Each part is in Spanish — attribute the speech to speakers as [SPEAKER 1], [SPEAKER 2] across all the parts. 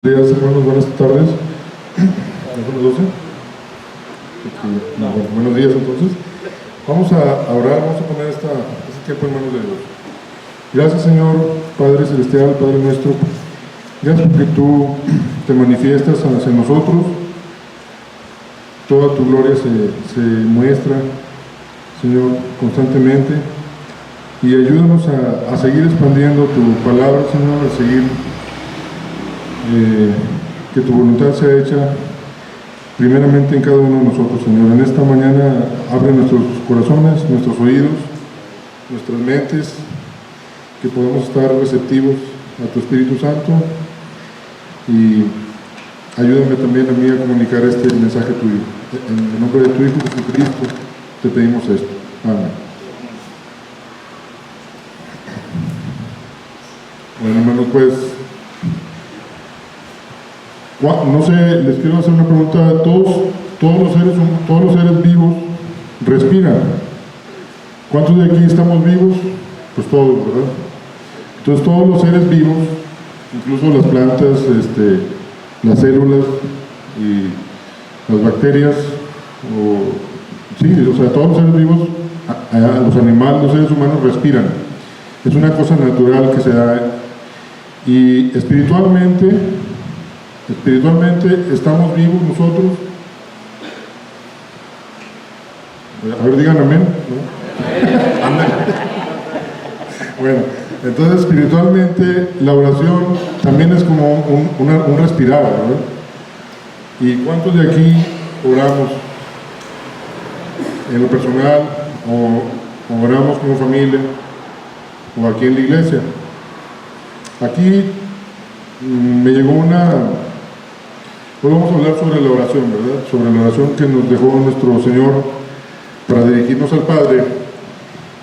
[SPEAKER 1] Buenos días, hermanos, buenas tardes. ¿Son las 12? Buenos días, entonces. Vamos a orar, vamos a poner este tiempo en manos de Dios. Gracias, Señor, Padre Celestial, Padre nuestro. Gracias porque tú te manifiestas hacia nosotros. Toda tu gloria se muestra, Señor, constantemente. Y ayúdanos a seguir expandiendo tu palabra, Señor, a seguir que tu voluntad sea hecha primeramente en cada uno de nosotros, Señor. En esta mañana abre nuestros corazones, nuestros oídos, nuestras mentes, que podamos estar receptivos a tu Espíritu Santo, y ayúdame también a mí a comunicar este mensaje tuyo. En el nombre de tu Hijo Jesucristo te pedimos esto. Amén. Bueno, hermanos, pues no sé, les quiero hacer una pregunta. Todos los seres vivos respiran. ¿Cuántos de aquí estamos vivos? Pues todos, ¿verdad? Entonces todos los seres vivos, incluso las plantas, las células y las bacterias, todos los seres vivos, los animales, los seres humanos respiran. Es una cosa natural que se da. Y espiritualmente estamos vivos nosotros. A ver, digan amén, ¿no? Amén. Bueno, entonces espiritualmente la oración también es como un respirar, ¿verdad? ¿Y cuántos de aquí oramos en lo personal o oramos como familia o aquí en la iglesia? Aquí me llegó hoy vamos a hablar sobre la oración, ¿verdad? Sobre la oración que nos dejó nuestro Señor para dirigirnos al Padre.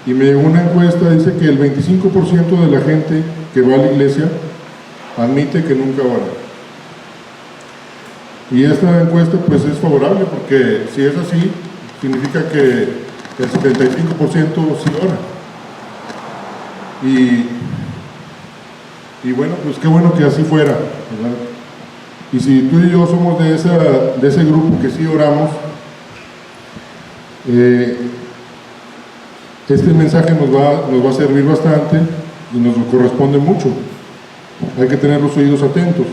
[SPEAKER 1] Y me llegó una encuesta, dice que el 25% de la gente que va a la iglesia admite que nunca ora. Y esta encuesta pues es favorable, porque si es así, significa que el 75% sí ora. Y bueno, pues qué bueno que así fuera, ¿verdad? Y si tú y yo somos de ese grupo que sí oramos, este mensaje nos va a servir bastante y nos corresponde mucho. Hay que tener los oídos atentos.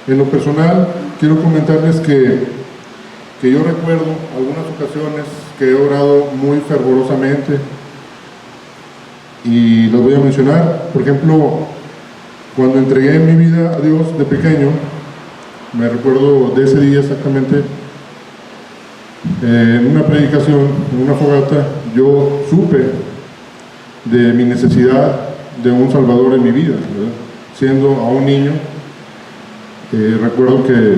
[SPEAKER 1] En lo personal, quiero comentarles que yo recuerdo algunas ocasiones que he orado muy fervorosamente, y las voy a mencionar. Por ejemplo, cuando entregué mi vida a Dios de pequeño, me recuerdo de ese día exactamente. En una predicación, en una fogata, yo supe de mi necesidad de un Salvador en mi vida, ¿verdad? Siendo aún niño, recuerdo que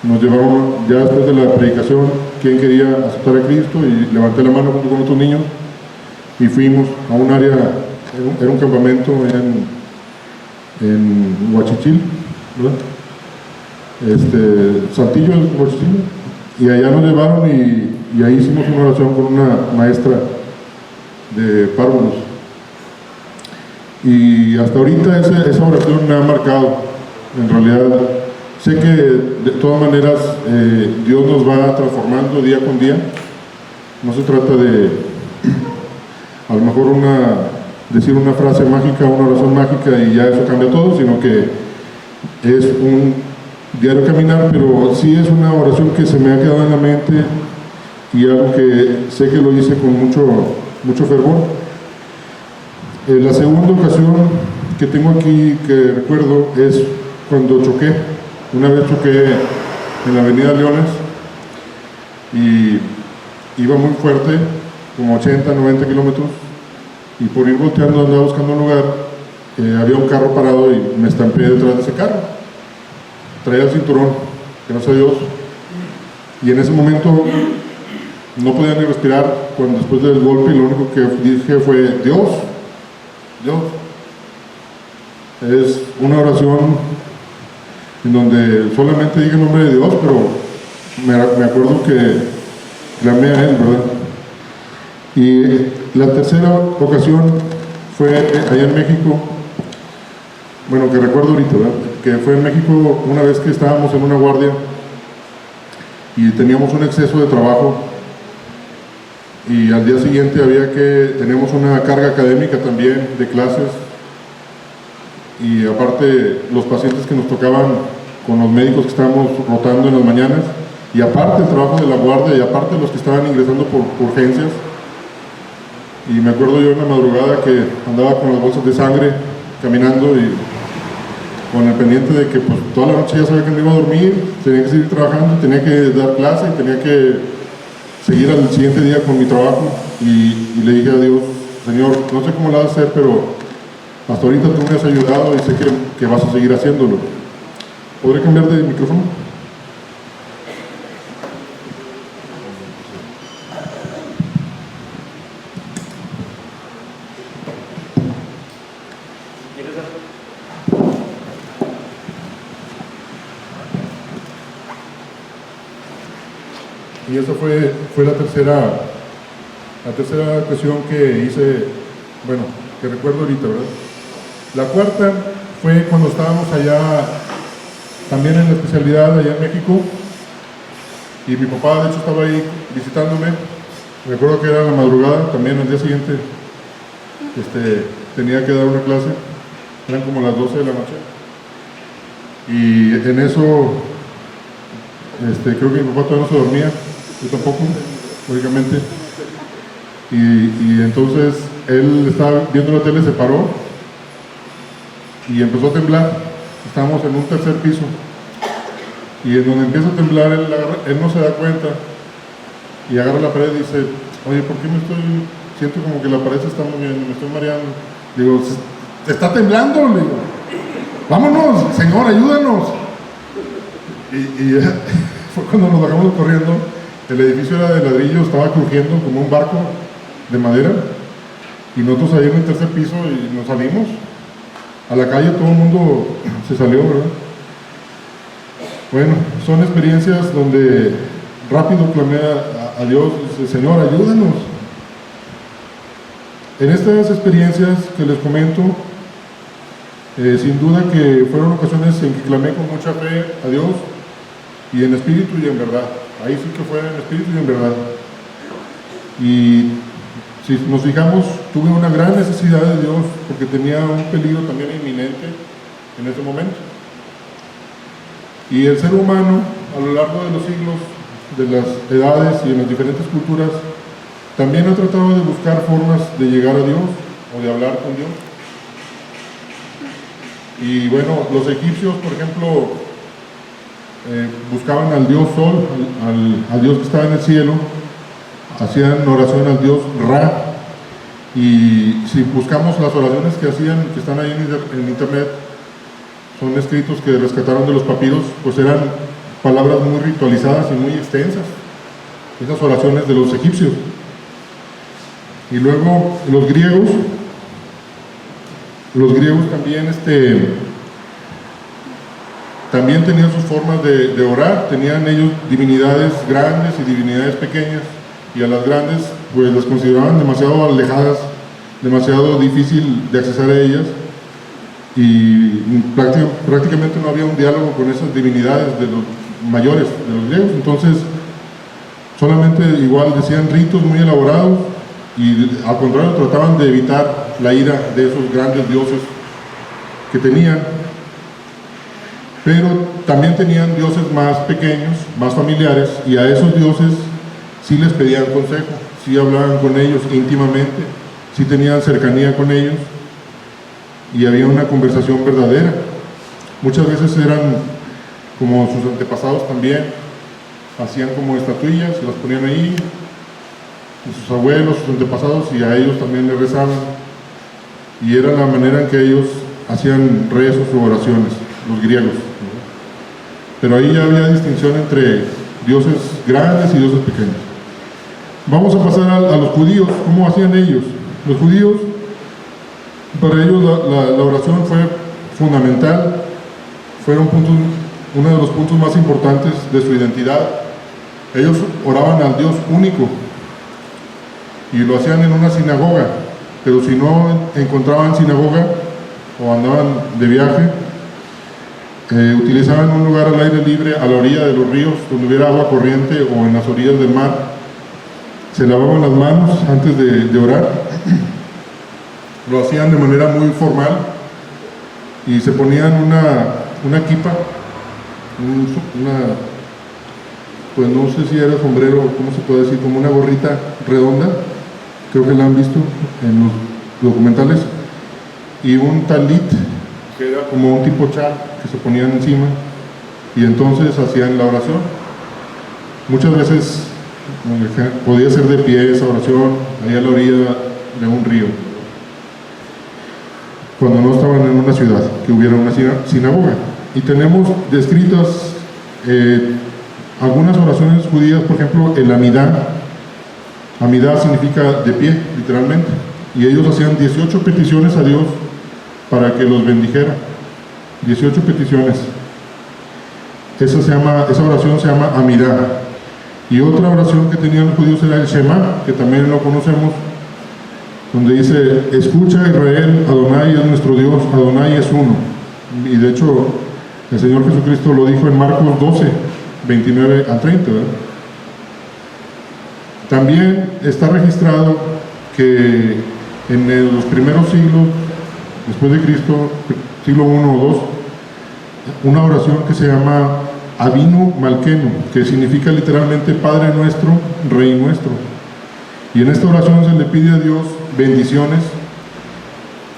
[SPEAKER 1] nos llevaron, ya después de la predicación, quien quería aceptar a Cristo, y levanté la mano junto con otros niños y fuimos a un área, era un campamento en Huachichil, ¿verdad? Saltillo, Huachichil, y allá nos llevaron y ahí hicimos una oración con una maestra de párvulos. Y hasta ahorita esa oración me ha marcado. En realidad, sé que de todas maneras Dios nos va transformando día con día. No se trata de, a lo mejor, decir una frase mágica, una oración mágica y ya eso cambia todo, sino que es un diario caminar, pero sí es una oración que se me ha quedado en la mente, y algo que sé que lo hice con mucho fervor. La segunda ocasión que tengo aquí que recuerdo es cuando choqué. Una vez choqué en la avenida Leones y iba muy fuerte, como 80, 90 kilómetros, y por ir volteando andaba buscando un lugar. Había un carro parado y me estampé detrás de ese carro. Traía el cinturón, gracias a Dios, y en ese momento no podía ni respirar. Cuando después del golpe, lo único que dije fue: Dios. Es una oración en donde solamente dije el nombre de Dios, pero me acuerdo que clamé a Él, ¿verdad? Y la tercera ocasión fue allá en México, bueno, que recuerdo ahorita, ¿verdad? que fue en México una vez que estábamos en una guardia y teníamos un exceso de trabajo y al día siguiente teníamos una carga académica también de clases y aparte los pacientes que nos tocaban con los médicos que estábamos rotando en las mañanas y aparte el trabajo de la guardia y aparte los que estaban ingresando por urgencias. Y me acuerdo yo en la madrugada que andaba con las bolsas de sangre caminando y con el pendiente de que pues toda la noche ya sabía que no iba a dormir, tenía que seguir trabajando, tenía que dar clase, tenía que seguir al siguiente día con mi trabajo y le dije a Dios, Señor, no sé cómo lo vas a hacer, pero hasta ahorita tú me has ayudado y sé que vas a seguir haciéndolo. ¿Podré cambiar de micrófono? Y esa fue la tercera cuestión que hice, bueno, que recuerdo ahorita, ¿verdad? La cuarta fue cuando estábamos allá, también en la especialidad allá en México, y mi papá de hecho estaba ahí visitándome. Me acuerdo que era la madrugada, también al día siguiente tenía que dar una clase, eran como las 12 de la noche, y en eso creo que mi papá todavía no se dormía, yo tampoco, lógicamente, y entonces él estaba viendo la tele, se paró y empezó a temblar. Estábamos en un tercer piso y en donde empieza a temblar él no se da cuenta y agarra la pared y dice, oye, ¿por qué siento como que la pared se está moviendo, me estoy mareando? Digo, ¿te está temblando? Le digo, vámonos, Señor, ayúdanos. Y fue cuando nos bajamos corriendo. El edificio era de ladrillo, estaba crujiendo como un barco de madera y nosotros ahí en el tercer piso y nos salimos a la calle, todo el mundo se salió, ¿verdad? Bueno, son experiencias donde rápido clamé a Dios, Señor, ayúdanos. En estas experiencias que les comento, sin duda que fueron ocasiones en que clamé con mucha fe a Dios y en espíritu y en verdad. Ahí sí que fue en espíritu y en verdad. Y si nos fijamos, tuve una gran necesidad de Dios porque tenía un peligro también inminente en ese momento. Y el ser humano, a lo largo de los siglos, de las edades y en las diferentes culturas, también ha tratado de buscar formas de llegar a Dios o de hablar con Dios. Y bueno, los egipcios, por ejemplo, buscaban al dios Sol, al dios que estaba en el cielo, hacían oración al dios Ra, y si buscamos las oraciones que hacían, que están ahí en internet, son escritos que rescataron de los papiros, pues eran palabras muy ritualizadas y muy extensas, esas oraciones de los egipcios. Y luego los griegos también tenían sus formas de orar, tenían ellos divinidades grandes y divinidades pequeñas, y a las grandes pues las consideraban demasiado alejadas, demasiado difícil de accesar a ellas, y prácticamente no había un diálogo con esas divinidades de los mayores, de los griegos. Entonces solamente igual decían ritos muy elaborados y al contrario trataban de evitar la ira de esos grandes dioses que tenían. Pero también tenían dioses más pequeños, más familiares, y a esos dioses sí les pedían consejo, sí hablaban con ellos íntimamente, sí tenían cercanía con ellos y había una conversación verdadera. Muchas veces eran como sus antepasados también, hacían como estatuillas, las ponían ahí, sus abuelos, sus antepasados, y a ellos también les rezaban, y era la manera en que ellos hacían rezos o oraciones, los griegos. Pero ahí ya había distinción entre dioses grandes y dioses pequeños. Vamos a pasar a los judíos. ¿Cómo hacían ellos? Los judíos, para ellos la oración fue fundamental, fueron uno de los puntos más importantes de su identidad. Ellos oraban al Dios único y lo hacían en una sinagoga, pero si no encontraban sinagoga o andaban de viaje, Utilizaban un lugar al aire libre, a la orilla de los ríos, donde hubiera agua corriente o en las orillas del mar. Se lavaban las manos antes de orar. Lo hacían de manera muy formal y se ponían una kipa, pues no sé si era sombrero, ¿cómo se puede decir? Como una gorrita redonda, creo que la han visto en los documentales, y un talit, que era como un tipo chal que se ponían encima, y entonces hacían la oración. Muchas veces podía ser de pie esa oración, ahí a la orilla de un río, cuando no estaban en una ciudad, que hubiera una sinagoga. Y tenemos descritas algunas oraciones judías, por ejemplo, el Amidá. Amidá significa de pie, literalmente. Y ellos hacían 18 peticiones a Dios para que los bendijera. 18 peticiones. Esa oración se llama Amidá. Y otra oración que tenían los judíos era el Shema, que también lo conocemos, donde dice: escucha Israel, Adonai es nuestro Dios, Adonai es uno. Y de hecho el Señor Jesucristo lo dijo en Marcos 12, 29 al 30, ¿verdad? También está registrado que en los primeros siglos después de Cristo, siglo I o II, una oración que se llama Avinu Malkenu, que significa literalmente Padre nuestro, Rey nuestro. Y en esta oración se le pide a Dios bendiciones,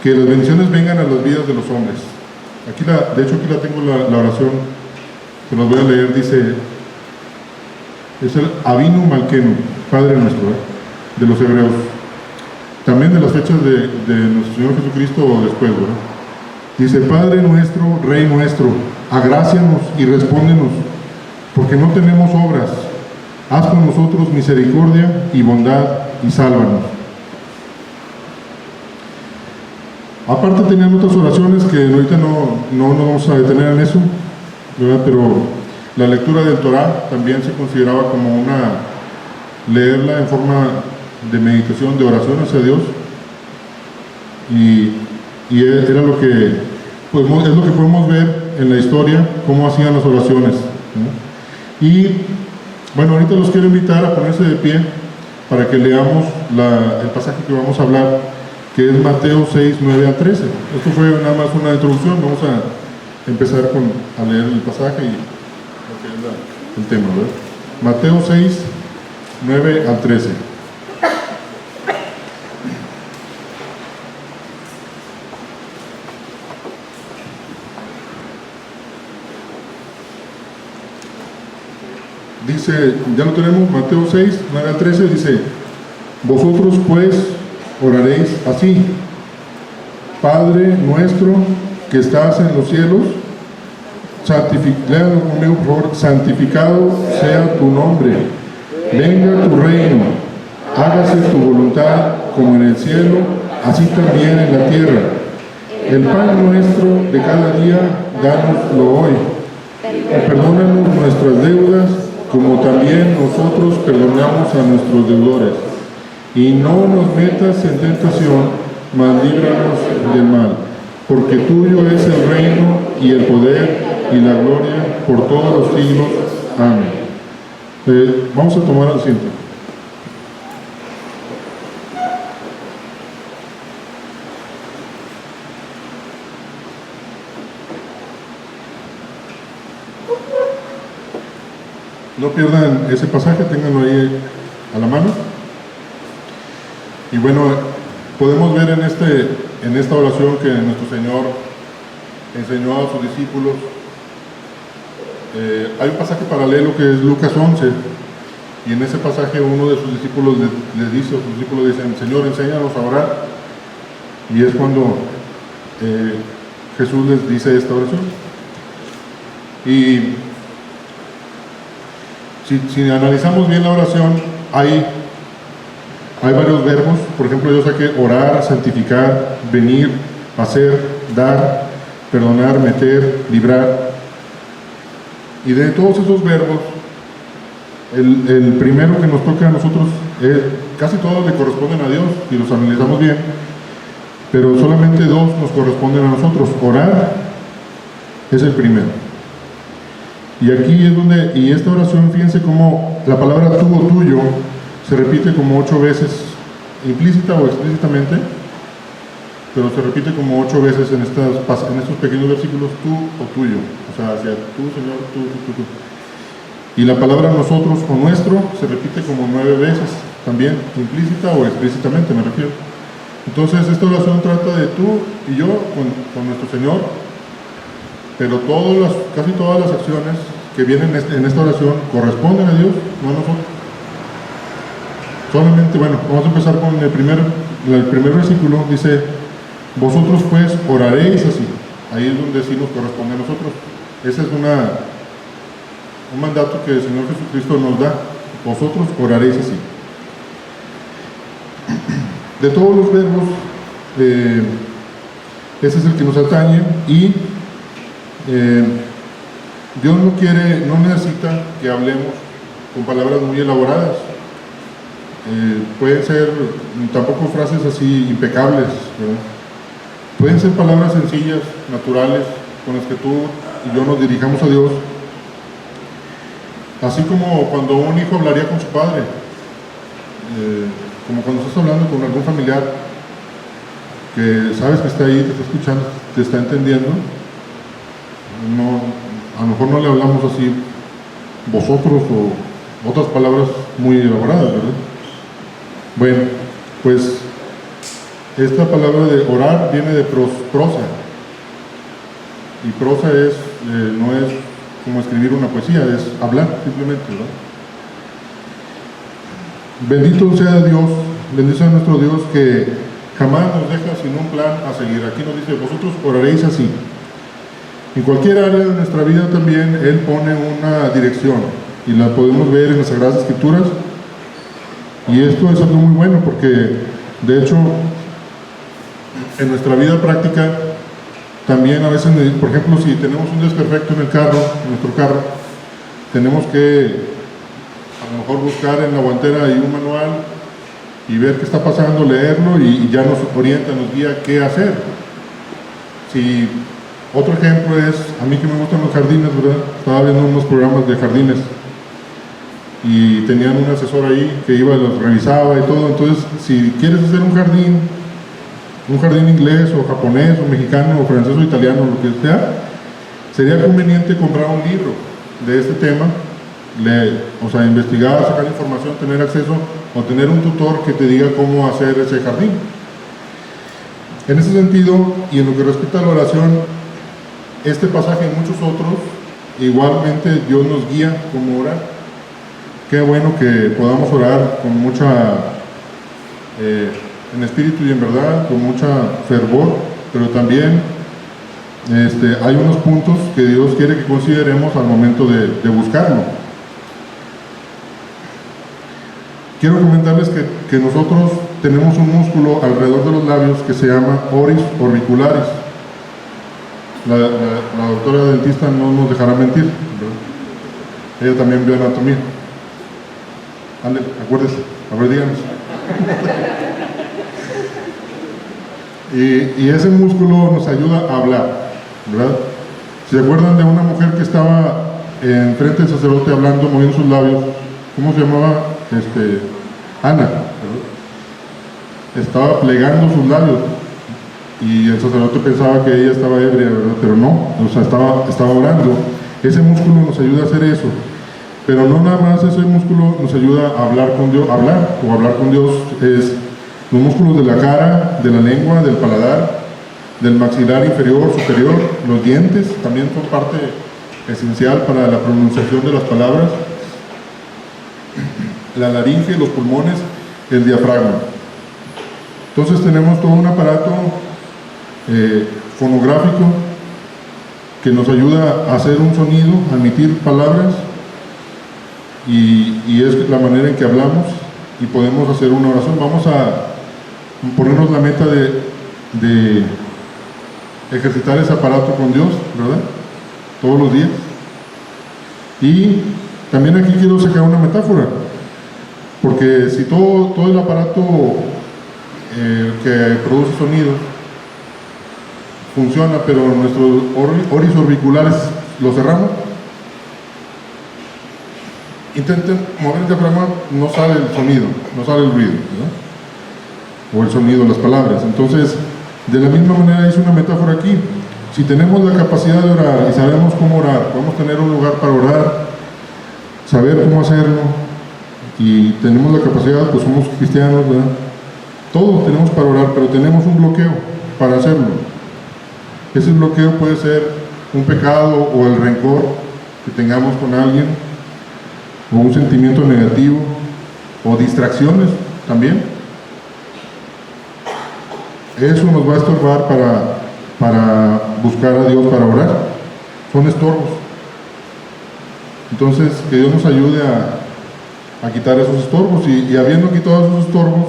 [SPEAKER 1] que las bendiciones vengan a las vidas de los hombres. De hecho aquí la tengo la oración, se los voy a leer. Dice, es el Avinu Malkenu, Padre nuestro, de los hebreos. También de las fechas de nuestro Señor Jesucristo o después, ¿verdad? Dice: Padre nuestro, Rey nuestro, agrácianos y respóndenos, porque no tenemos obras. Haz con nosotros misericordia y bondad y sálvanos. Aparte tenían otras oraciones que ahorita no nos vamos a detener en eso, ¿verdad? Pero la lectura del Torá también se consideraba como leerla en forma de meditación, de oración hacia Dios, y era lo que, pues, es lo que podemos ver en la historia, cómo hacían las oraciones, ¿no? Y bueno, ahorita los quiero invitar a ponerse de pie para que leamos el pasaje que vamos a hablar, que es Mateo 6, 9 a 13. Esto fue nada más una introducción. Vamos a empezar a leer el pasaje y lo que es el tema, ¿verdad? Mateo 6, 9 al 13. Dice, ya lo tenemos, Mateo 6, 9 al 13, dice: vosotros pues oraréis así: Padre nuestro que estás en los cielos, léanlo conmigo por favor, santificado sea tu nombre, venga tu reino, hágase tu voluntad como en el cielo, así también en la tierra. El pan nuestro de cada día, dánoslo hoy, y perdónanos nuestras deudas, como también nosotros perdonamos a nuestros deudores. Y no nos metas en tentación, mas líbranos del mal, porque tuyo es el reino y el poder y la gloria por todos los siglos. Amén. Vamos a tomar asiento. No pierdan ese pasaje, ténganlo ahí a la mano. Y bueno, podemos ver en esta oración que nuestro Señor enseñó a sus discípulos. Hay un pasaje paralelo que es Lucas 11, y en ese pasaje uno de sus discípulos les dice, o sus discípulos dicen: Señor, enséñanos a orar. Y es cuando Jesús les dice esta oración. Y si analizamos bien la oración, hay varios verbos. Por ejemplo, yo saqué orar, santificar, venir, hacer, dar, perdonar, meter, librar. Y de todos esos verbos, el primero que nos toca a nosotros, casi todos le corresponden a Dios, si los analizamos bien, pero solamente dos nos corresponden a nosotros: orar Es el primero. Y aquí es donde, y esta oración, fíjense cómo la palabra tú o tuyo se repite como 8 veces, implícita o explícitamente, pero se repite como 8 veces en estos pequeños versículos, tú o tuyo, o sea, hacia tú, Señor, tú. Y la palabra nosotros o nuestro se repite como 9 veces, también implícita o explícitamente me refiero. Entonces esta oración trata de tú y yo con nuestro Señor, pero casi todas las acciones que vienen en esta oración corresponden a Dios, no a nosotros. Solamente, bueno, vamos a empezar con el primer versículo, dice, vosotros pues oraréis así. Ahí es donde sí nos corresponde a nosotros. Ese es un mandato que el Señor Jesucristo nos da. Vosotros oraréis así. De todos los verbos, ese es el que nos atañe y Dios no necesita que hablemos con palabras muy elaboradas. Pueden ser tampoco frases así impecables, ¿verdad? Pueden ser palabras sencillas, naturales, con las que tú y yo nos dirijamos a Dios, así como cuando un hijo hablaría con su padre, como cuando estás hablando con algún familiar que sabes que está ahí, te está escuchando, te está entendiendo. No, a lo mejor no le hablamos así vosotros o otras palabras muy elaboradas, ¿verdad? Bueno, pues esta palabra de orar viene de prosa, y prosa no es como escribir una poesía, es hablar simplemente, ¿verdad? Bendito sea Dios, bendito sea nuestro Dios que jamás nos deja sin un plan a seguir. Aquí nos dice, vosotros oraréis así. En cualquier área de nuestra vida también Él pone una dirección y la podemos ver en las Sagradas Escrituras, y esto es algo muy bueno porque de hecho en nuestra vida práctica también a veces, por ejemplo, si tenemos un desperfecto en nuestro carro, tenemos que a lo mejor buscar en la guantera ahí un manual y ver qué está pasando, leerlo y ya nos orienta, nos guía qué hacer. Otro ejemplo es, a mí que me gustan los jardines, ¿verdad? Estaba viendo unos programas de jardines y tenían un asesor ahí que iba, los revisaba y todo. Entonces, si quieres hacer un jardín inglés o japonés o mexicano o francés o italiano, lo que sea, sería conveniente comprar un libro de este tema, investigar, sacar información, tener acceso o tener un tutor que te diga cómo hacer ese jardín. En ese sentido, y en lo que respecta a la oración, este pasaje y muchos otros, igualmente Dios nos guía cómo orar. Qué bueno que podamos orar con mucha, en espíritu y en verdad, con mucha fervor, pero también hay unos puntos que Dios quiere que consideremos al momento de buscarlo. Quiero comentarles que nosotros tenemos un músculo alrededor de los labios que se llama oris orbicularis. La doctora dentista no nos dejará mentir, ¿verdad? Ella también vio anatomía. Ande, acuérdese, a ver, díganos. Y ese músculo nos ayuda a hablar, ¿verdad? Si se acuerdan de una mujer que estaba enfrente del sacerdote hablando, moviendo sus labios, ¿cómo se llamaba? Ana, ¿verdad? Estaba plegando sus labios y el sacerdote pensaba que ella estaba ebria, ¿verdad? Pero no, o sea, estaba orando. Ese músculo nos ayuda a hacer eso, pero no nada más ese músculo nos ayuda a hablar con Dios. Hablar con Dios es los músculos de la cara, de la lengua, del paladar, del maxilar inferior, superior, los dientes también son parte esencial para la pronunciación de las palabras, la laringe, los pulmones, el diafragma. Entonces tenemos todo un aparato fonográfico que nos ayuda a hacer un sonido, a emitir palabras, y es la manera en que hablamos y podemos hacer una oración. Vamos a ponernos la meta de ejercitar ese aparato con Dios, ¿verdad? Todos los días. Y también aquí quiero sacar una metáfora, porque si todo el aparato que produce sonido funciona, pero nuestros oris orbiculares los cerramos. Intenten mover el diafragma, no sale el sonido, no sale el ruido, ¿no? O el sonido, las palabras. Entonces, de la misma manera hice una metáfora aquí. Si tenemos la capacidad de orar y sabemos cómo orar, podemos tener un lugar para orar, saber cómo hacerlo, y tenemos la capacidad, pues somos cristianos, ¿verdad? Todos tenemos para orar, pero tenemos un bloqueo para hacerlo. Ese bloqueo puede ser un pecado o el rencor que tengamos con alguien, o un sentimiento negativo, o distracciones también. Eso nos va a estorbar para buscar a Dios, para orar. Son estorbos. Entonces, que Dios nos ayude a quitar esos estorbos, y habiendo quitado esos estorbos,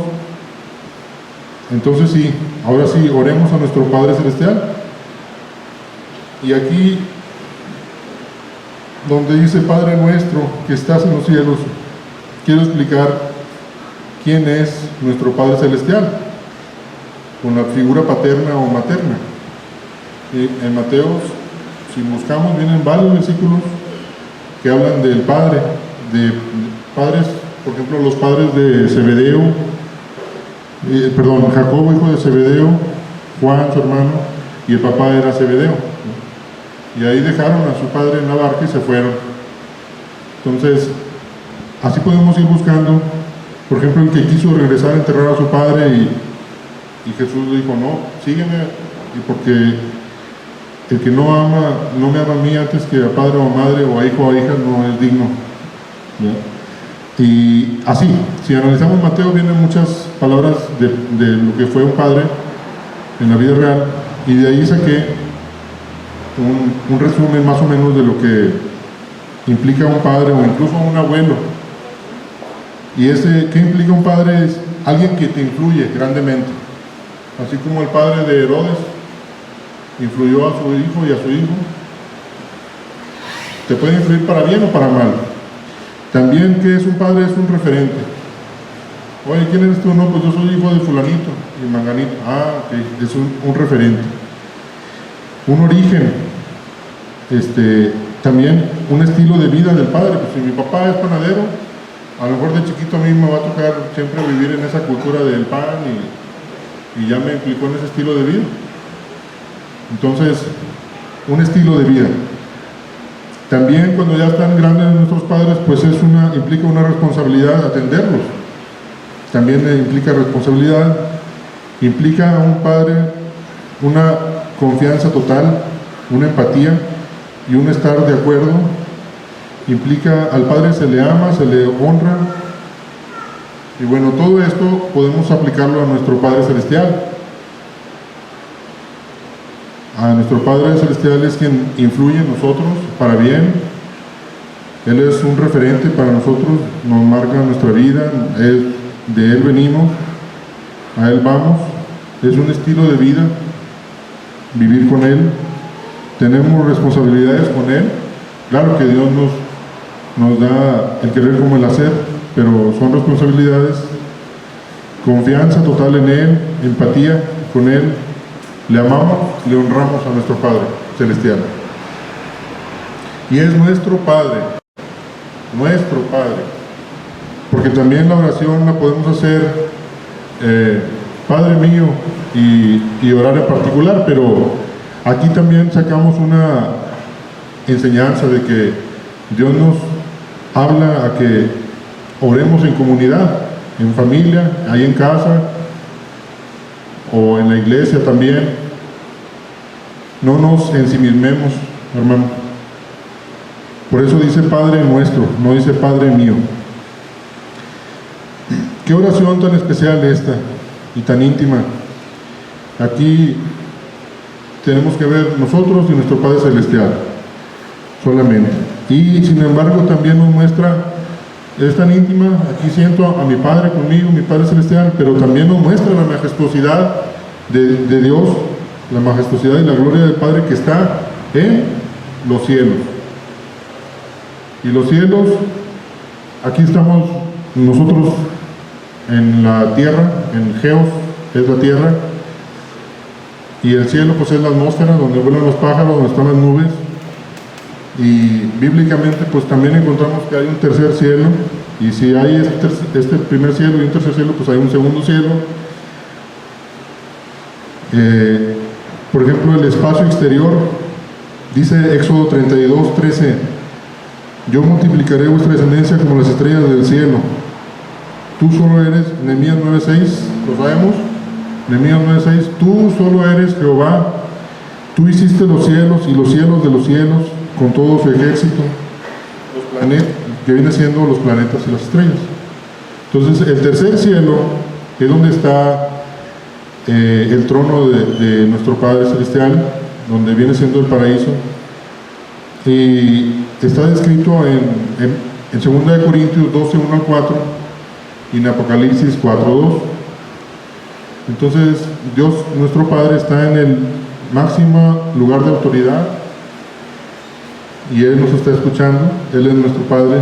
[SPEAKER 1] entonces sí, ahora sí, oremos a nuestro Padre Celestial. Y aquí, donde dice Padre nuestro que estás en los cielos, quiero explicar quién es nuestro Padre Celestial, con la figura paterna o materna. En Mateo, si buscamos, vienen varios versículos que hablan del Padre, de padres, por ejemplo, los padres de Zebedeo, Jacobo, hijo de Zebedeo, Juan, su hermano, y el papá era Zebedeo, ¿no? Y ahí dejaron a su padre en la barca y se fueron. Entonces, así podemos ir buscando, por ejemplo, el que quiso regresar a enterrar a su padre, y Jesús le dijo, no, sígueme, y porque el que no me ama a mí antes que a padre o a madre, o a hijo o a hija, no es digno, ¿no? Y así, si analizamos Mateo, vienen muchas palabras de lo que fue un padre en la vida real, y de ahí saqué un resumen más o menos de lo que implica un padre, o incluso un abuelo. Y ¿qué implica un padre? Es alguien que te influye grandemente, así como el padre de Herodes influyó a su hijo y a su hijo. Te puede influir para bien o para mal. También, ¿qué es un padre? Es un referente. Oye, ¿quién eres tú? No, pues yo soy hijo de fulanito y manganito. Ah, ok, es un referente. Un origen. También un estilo de vida del padre. Pues si mi papá es panadero, a lo mejor de chiquito a mí me va a tocar siempre vivir en esa cultura del pan, y ya me implicó en ese estilo de vida. Entonces, un estilo de vida. También cuando ya están grandes nuestros padres, pues implica una responsabilidad atenderlos. También implica responsabilidad, implica a un padre una confianza total, una empatía y un estar de acuerdo. Implica al padre se le ama, se le honra. Y bueno, todo esto podemos aplicarlo a nuestro Padre Celestial. A nuestro Padre Celestial es quien influye en nosotros para bien. Él es un referente para nosotros, nos marca nuestra vida, de Él venimos, a Él vamos. Es un estilo de vida, vivir con Él. Tenemos responsabilidades con Él. Claro que Dios nos da el querer como el hacer, pero son responsabilidades. Confianza total en Él, empatía con Él. Le amamos, le honramos a nuestro Padre Celestial. Y es nuestro Padre, porque también la oración la podemos hacer Padre mío y orar en particular, pero aquí también sacamos una enseñanza de que Dios nos habla a que oremos en comunidad, en familia, ahí en casa o en la iglesia también. No nos ensimismemos, hermano. Por eso dice Padre nuestro, no dice Padre mío. Qué oración tan especial esta y tan íntima. Aquí tenemos que ver nosotros y nuestro Padre Celestial solamente. Y sin embargo también nos muestra, es tan íntima, aquí siento a mi Padre conmigo, mi Padre Celestial, pero también nos muestra la majestuosidad de Dios, la majestuosidad y la gloria del Padre que está en los cielos. Y los cielos, aquí estamos nosotros en la tierra, en Geos, es la tierra, Y el cielo pues es la atmósfera donde vuelan los pájaros, donde están las nubes. Y bíblicamente pues también encontramos que hay un tercer cielo, y si hay este primer cielo y un tercer cielo, pues hay un segundo cielo. Por ejemplo, el espacio exterior, dice Éxodo 32:13, yo multiplicaré vuestra descendencia como las estrellas del cielo. Tú solo eres, Nehemías 9:6, lo sabemos, Nehemías 9:6, tú solo eres Jehová, tú hiciste los cielos y los cielos de los cielos, con todo su ejército, los planetas, que viene siendo los planetas y las estrellas. Entonces, el tercer cielo es donde está el trono de nuestro Padre Celestial, donde viene siendo el paraíso, y está descrito en 2 Corintios 12:1-4 y en Apocalipsis 4:2. Entonces, Dios, nuestro Padre, está en el máximo lugar de autoridad, y Él nos está escuchando. Él es nuestro Padre.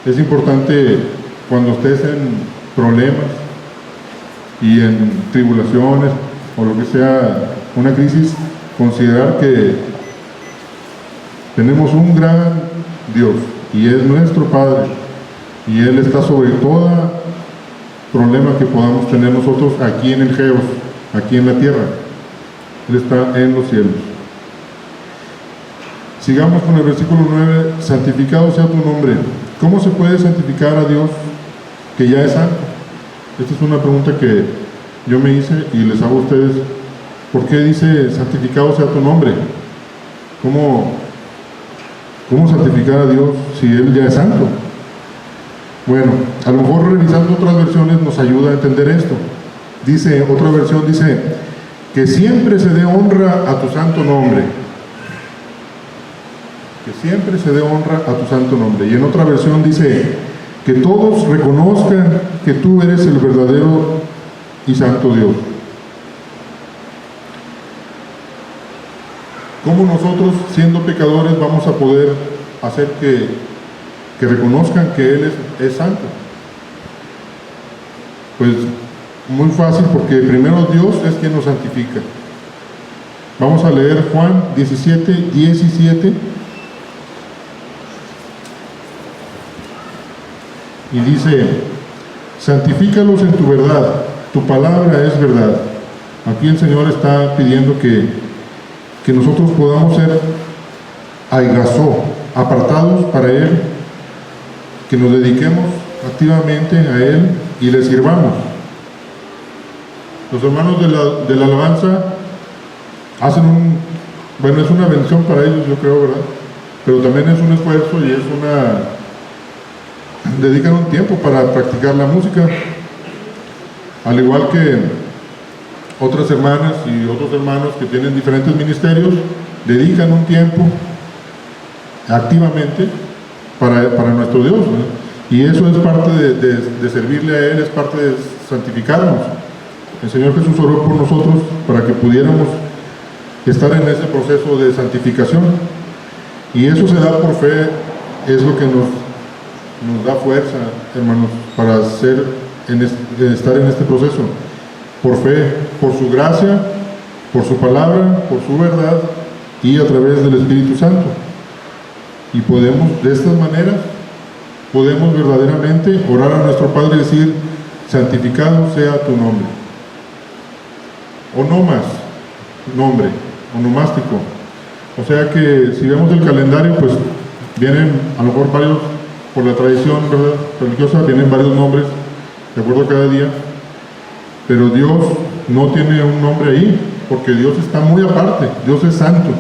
[SPEAKER 1] Es importante, cuando estés en problemas y en tribulaciones o lo que sea, una crisis, considerar que tenemos un gran Dios y es nuestro Padre, y Él está sobre todo problema que podamos tener nosotros aquí en el Geos, aquí en la tierra. Él está en los cielos. Sigamos con el versículo 9, santificado sea tu nombre. ¿Cómo se puede santificar a Dios que ya es santo? Esta es una pregunta que yo me hice y les hago a ustedes. ¿Por qué dice santificado sea tu nombre? ¿Cómo santificar a Dios si Él ya es santo? Bueno, a lo mejor revisando otras versiones nos ayuda a entender esto. Dice, otra versión dice, que siempre se dé honra a tu santo nombre. Que siempre se dé honra a tu santo nombre. Y en otra versión dice, que todos reconozcan que tú eres el verdadero y santo Dios. ¿Cómo nosotros, siendo pecadores, vamos a poder hacer que reconozcan que Él es santo? Pues muy fácil, porque primero Dios es quien nos santifica. Vamos a leer Juan 17:17. Y dice, santifícalos en tu verdad, tu palabra es verdad. Aquí el Señor está pidiendo que nosotros podamos ser aigazó, apartados para Él, que nos dediquemos activamente a Él y le sirvamos. Los hermanos de la alabanza hacen es una bendición para ellos, yo creo, ¿verdad? Pero también es un esfuerzo y dedican un tiempo para practicar la música, al igual que otras hermanas y otros hermanos que tienen diferentes ministerios, dedican un tiempo activamente para nuestro Dios, ¿verdad? Y eso es parte de servirle a Él, es parte de santificarnos. El Señor Jesús oró por nosotros para que pudiéramos estar en ese proceso de santificación, y eso se da por fe. Es lo que nos da fuerza, hermanos, para estar en este proceso, por fe, por su gracia, por su palabra, por su verdad y a través del Espíritu Santo. Y de estas maneras, podemos verdaderamente orar a nuestro Padre y decir, santificado sea tu nombre. Onomas, nombre, onomástico. O sea que si vemos el calendario, pues vienen a lo mejor varios, por la tradición, ¿verdad?, religiosa, vienen varios nombres de acuerdo a cada día, pero Dios no tiene un nombre ahí, porque Dios está muy aparte. Dios es santo.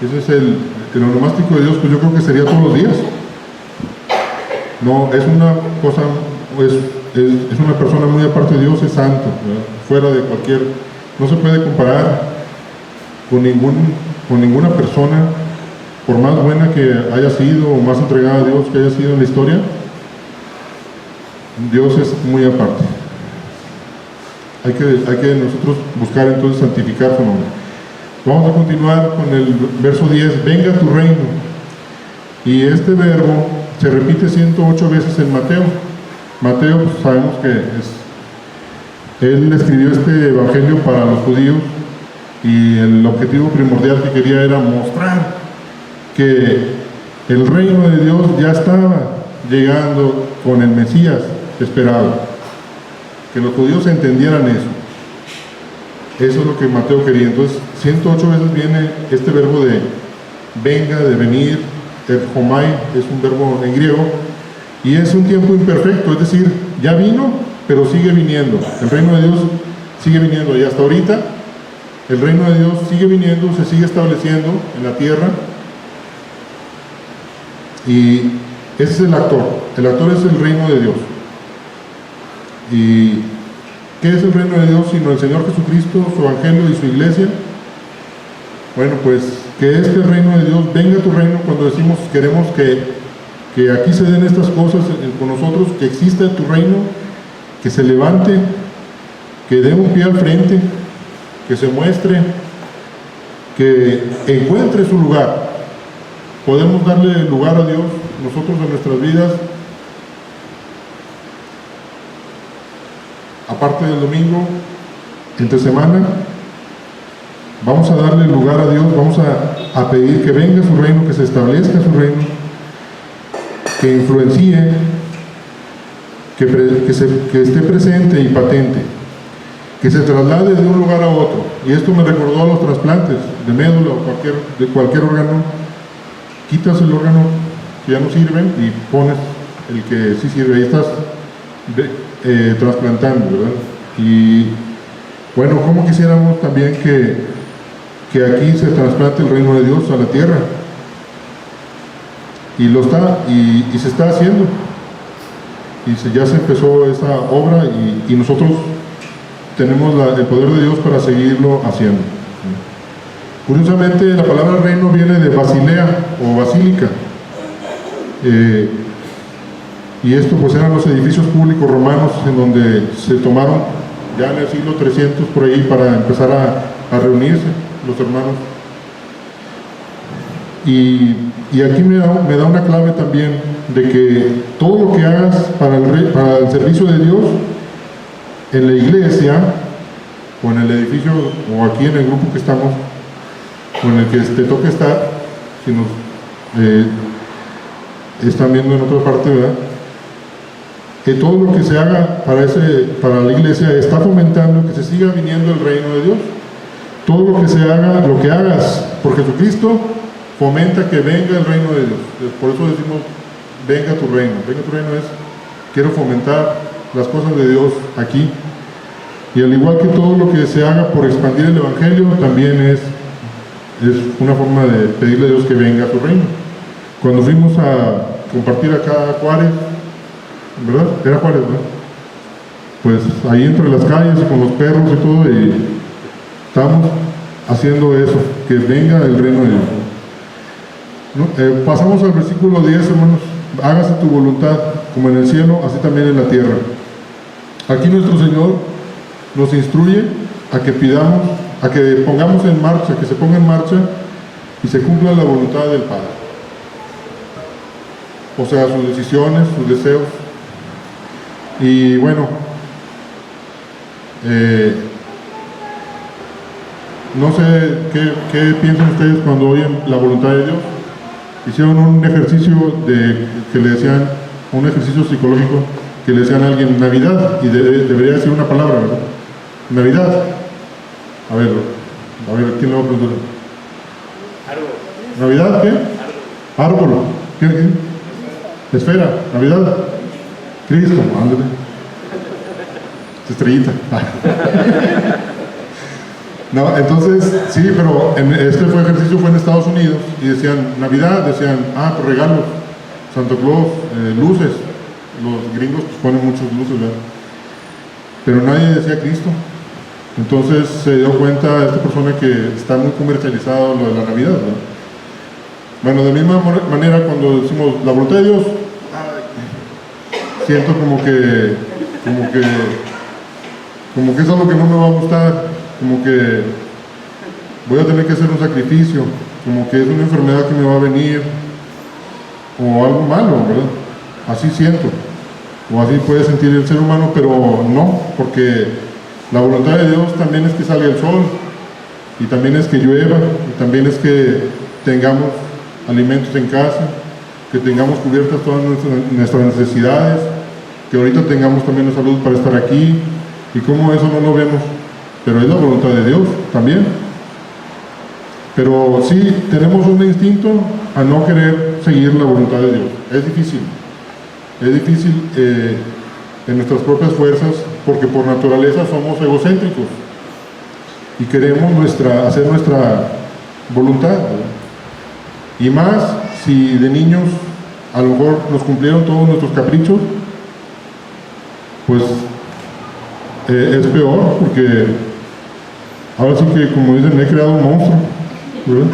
[SPEAKER 1] Ese es el onomástico de Dios, pues yo creo que sería todos los días. No, es una cosa, es una persona muy aparte de Dios, es santo, ¿verdad?, fuera de cualquier, no se puede comparar con ninguna persona, por más buena que haya sido o más entregada a Dios que haya sido en la historia. Dios es muy aparte. Hay que nosotros buscar entonces santificar su nombre. Vamos a continuar con el verso 10, venga tu reino. Y este verbo se repite 108 veces en Mateo. Mateo, pues sabemos que Él escribió este evangelio para los judíos y el objetivo primordial que quería era mostrar que el reino de Dios ya estaba llegando con el Mesías esperado, que los judíos entendieran eso. Eso es lo que Mateo quería. Entonces 108 veces viene este verbo de venga, de venir. El homai es un verbo en griego y es un tiempo imperfecto, es decir, ya vino, pero sigue viniendo. El reino de Dios sigue viniendo y hasta ahorita el reino de Dios sigue viniendo, se sigue estableciendo en la tierra. Y ese es el actor es el reino de Dios. ¿Y qué es el reino de Dios sino el Señor Jesucristo, su evangelio y su iglesia? Bueno, pues que este reino de Dios, venga tu reino, cuando decimos queremos que aquí se den estas cosas con nosotros, que exista tu reino, que se levante, que dé un pie al frente, que se muestre, que encuentre su lugar. Podemos darle lugar a Dios nosotros en nuestras vidas, aparte del domingo, entre semana. Vamos a darle lugar a Dios, vamos a pedir que venga su reino, que se establezca su reino, que influencie, que esté presente y patente, que se traslade de un lugar a otro. Y esto me recordó a los trasplantes de médula o de cualquier órgano. Quitas el órgano que ya no sirve y pones el que sí sirve. Ahí estás trasplantando, ¿verdad? Y bueno, como quisiéramos también que aquí se trasplante el reino de Dios a la tierra. Y lo está, y se está haciendo. Y ya se empezó esa obra y nosotros tenemos el poder de Dios para seguirlo haciendo. Curiosamente, la palabra reino viene de basilea o basílica. Y esto pues eran los edificios públicos romanos en donde se tomaron ya en el siglo 300 por ahí para empezar a reunirse los hermanos. Y aquí me da una clave también de que todo lo que hagas para el servicio de Dios en la iglesia o en el edificio o aquí en el grupo que estamos o en el que te toque estar, si nos están viendo en otra parte, ¿verdad? Que todo lo que se haga para la iglesia está fomentando que se siga viniendo el reino de Dios. Todo lo que se haga, lo que hagas por Jesucristo, fomenta que venga el reino de Dios. Por eso decimos, venga tu reino. Venga tu reino es, quiero fomentar las cosas de Dios aquí. Y al igual que todo lo que se haga por expandir el evangelio, también es una forma de pedirle a Dios que venga a su reino. Cuando fuimos a compartir acá a Juárez, ¿verdad? Era Juárez, ¿verdad? Pues ahí entre las calles con los perros y todo, y estamos haciendo eso, que venga el reino de Dios. ¿No? Pasamos al versículo 10, hermanos. Hágase tu voluntad como en el cielo, así también en la tierra. Aquí nuestro Señor nos instruye a que pidamos, a que pongamos en marcha, que se ponga en marcha y se cumpla la voluntad del Padre. O sea, sus decisiones, sus deseos. Y bueno, no sé qué piensan ustedes cuando oyen la voluntad de Dios. Hicieron un ejercicio que le decían, un ejercicio psicológico que le decían a alguien Navidad, y debería decir una palabra, ¿verdad? Navidad. A ver, ¿quién le va a preguntar? Árbol. ¿Navidad qué? Árbol. ¿Qué? Esfera. Navidad. Cristo. Ándale. Estrellita. No, entonces, sí, pero este ejercicio fue en Estados Unidos y decían Navidad, decían, pues regalos, Santa Claus, luces. Los gringos pues ponen muchas luces, ¿verdad? Pero nadie decía Cristo. Entonces se dio cuenta esta persona que está muy comercializado lo de la Navidad, ¿verdad? Bueno, de la misma manera cuando decimos la voluntad de Dios, siento como que es algo que no me va a gustar, como que voy a tener que hacer un sacrificio, como que es una enfermedad que me va a venir, o algo malo, ¿verdad? Así siento, o así puede sentir el ser humano, pero no, porque La voluntad de Dios también es que salga el sol, y también es que llueva, y también es que tengamos alimentos en casa, que tengamos cubiertas todas nuestras necesidades, que ahorita tengamos también la salud para estar aquí, y cómo eso no lo vemos, pero es la voluntad de Dios también. Pero sí tenemos un instinto a no querer seguir la voluntad de Dios. Es difícil en nuestras propias fuerzas, porque por naturaleza somos egocéntricos y queremos hacer nuestra voluntad, ¿verdad? Y más si de niños a lo mejor nos cumplieron todos nuestros caprichos, pues es peor, porque ahora sí que, como dicen, he creado un monstruo, ¿verdad?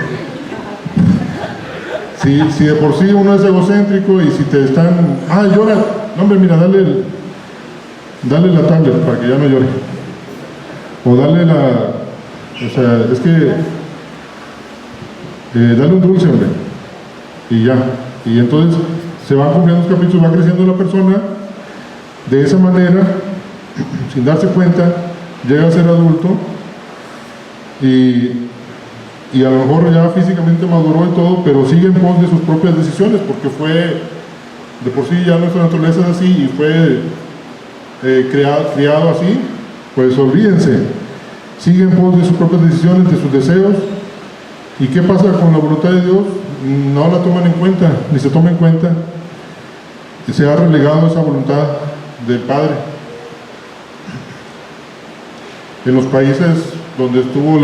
[SPEAKER 1] Si de por sí uno es egocéntrico, y si te están, llora, no, hombre, mira, dale la tablet para que ya no llore, o dale dale un dulce, hombre, y ya. Y entonces se van cumpliendo los caprichos, va creciendo la persona de esa manera, sin darse cuenta, llega a ser adulto, y a lo mejor ya físicamente maduró y todo, pero sigue en pos de sus propias decisiones, porque fue, de por sí ya nuestra naturaleza es así, y fue criado así. Pues olvídense, sigue en pos de sus propias decisiones, de sus deseos. ¿Y qué pasa con la voluntad de Dios? No la toman en cuenta, ni se toma en cuenta. Se ha relegado esa voluntad del Padre. En los países donde estuvo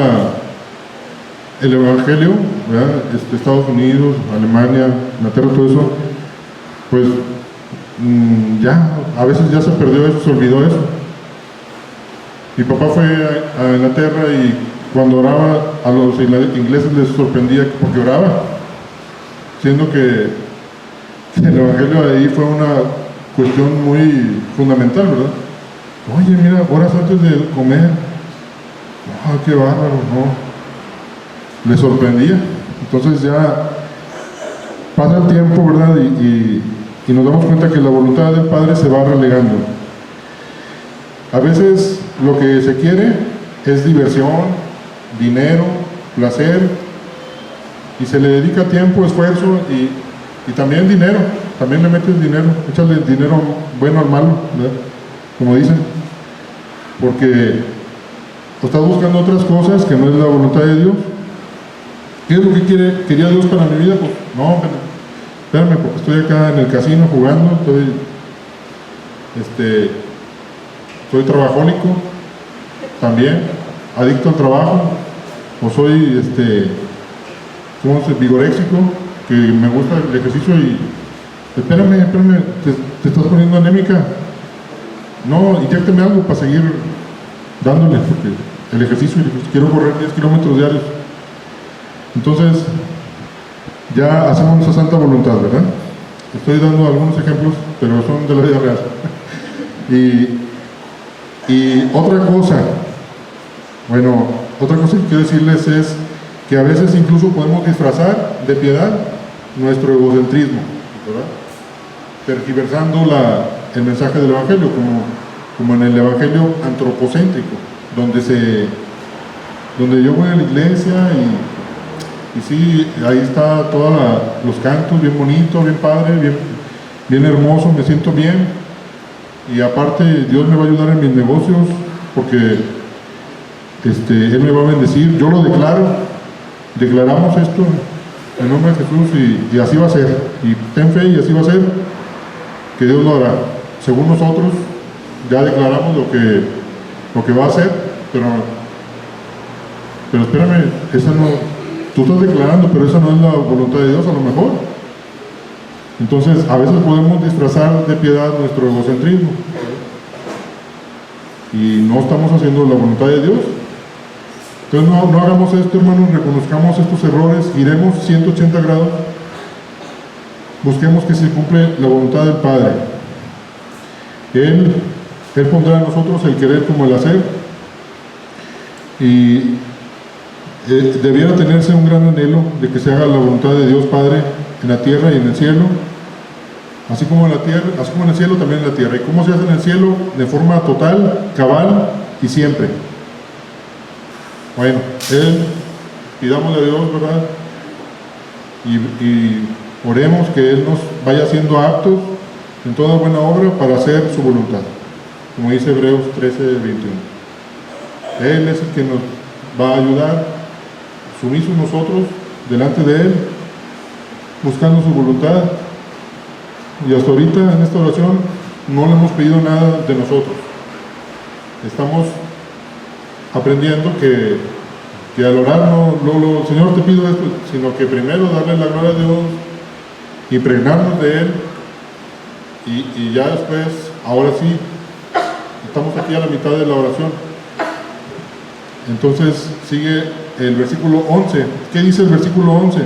[SPEAKER 1] el Evangelio, ¿verdad? Estados Unidos, Alemania, Inglaterra, todo eso, pues ya, a veces ya se perdió eso, se olvidó eso. Mi papá fue a Inglaterra, y cuando oraba, a los ingleses les sorprendía porque oraba, siendo que el Evangelio de ahí fue una cuestión muy fundamental, ¿verdad? Oye, mira, horas antes de comer, qué bárbaro, no, les sorprendía. Entonces ya pasa el tiempo, ¿verdad? Y nos damos cuenta que la voluntad del Padre se va relegando. A veces lo que se quiere es diversión, dinero, placer, y se le dedica tiempo, esfuerzo y también dinero. También le metes dinero, échale dinero bueno al malo, ¿verdad? Como dicen, porque estás buscando otras cosas que no es la voluntad de Dios. ¿Qué es lo que quería Dios para mi vida? Pues no, espérame, porque estoy acá en el casino jugando, soy trabajólico también, adicto al trabajo, o soy vigoréxico, que me gusta el ejercicio, y espérame, te estás poniendo anémica, no, inyéctame algo para seguir dándole, porque el ejercicio, quiero correr 10 kilómetros diarios. Entonces ya hacemos esa santa voluntad, ¿verdad? Estoy dando algunos ejemplos, pero son de la vida real. Y otra cosa que quiero decirles es que a veces incluso podemos disfrazar de piedad nuestro egocentrismo, ¿verdad? Tergiversando el mensaje del Evangelio, como en el Evangelio antropocéntrico, donde yo voy a la iglesia y sí, ahí está todos los cantos, bien bonito, bien padre, bien hermoso, me siento bien, y aparte Dios me va a ayudar en mis negocios, porque Él me va a bendecir, yo lo declaramos esto en nombre de Jesús, y así va a ser, y ten fe, y así va a ser, que Dios lo hará. Según nosotros ya declaramos lo que va a hacer, pero espérame, tú estás declarando, pero esa no es la voluntad de Dios a lo mejor. Entonces a veces podemos disfrazar de piedad nuestro egocentrismo, y no estamos haciendo la voluntad de Dios. Entonces no hagamos esto, hermanos, reconozcamos estos errores, giremos 180 grados, busquemos que se cumple la voluntad del Padre. Él pondrá en nosotros el querer como el hacer, y debiera tenerse un gran anhelo de que se haga la voluntad de Dios Padre en la tierra y en el cielo, así como en el cielo, también en la tierra. ¿Y cómo se hace en el cielo? De forma total, cabal, y siempre. Bueno, pidámosle a Dios, ¿verdad? Y oremos que Él nos vaya haciendo aptos en toda buena obra para hacer su voluntad, como dice Hebreos 13:21. Él es el que nos va a ayudar, sumisos nosotros delante de Él, buscando su voluntad. Y hasta ahorita en esta oración no le hemos pedido nada de nosotros. Estamos aprendiendo que al orar no, Señor, te pido esto, sino que primero darle la gloria a Dios, impregnarnos de Él, y ya después, ahora sí, estamos aquí a la mitad de la oración. Entonces sigue el versículo 11. ¿Qué dice el versículo 11?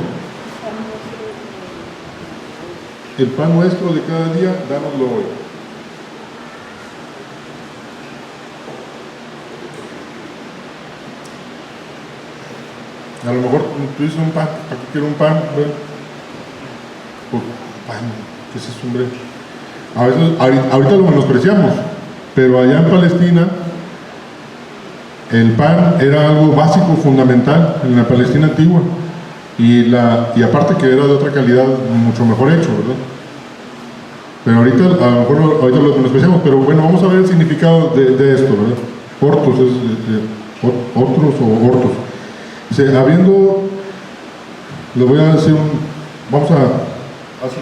[SPEAKER 1] El pan nuestro de cada día, dánoslo hoy. A lo mejor tú dices un pan, ¿para qué quiero un pan? Bueno, pues, pan, ¿qué es eso, hombre? A veces, ahorita lo menospreciamos, pero allá en Palestina el pan era algo básico, fundamental, en la Palestina antigua, y aparte que era de otra calidad, mucho mejor hecho, ¿verdad? Pero ahorita, a lo mejor ahorita lo menospreciamos, pero bueno, vamos a ver el significado de esto, ¿verdad? Ortos, otros o ortos. Habiendo, le voy a decir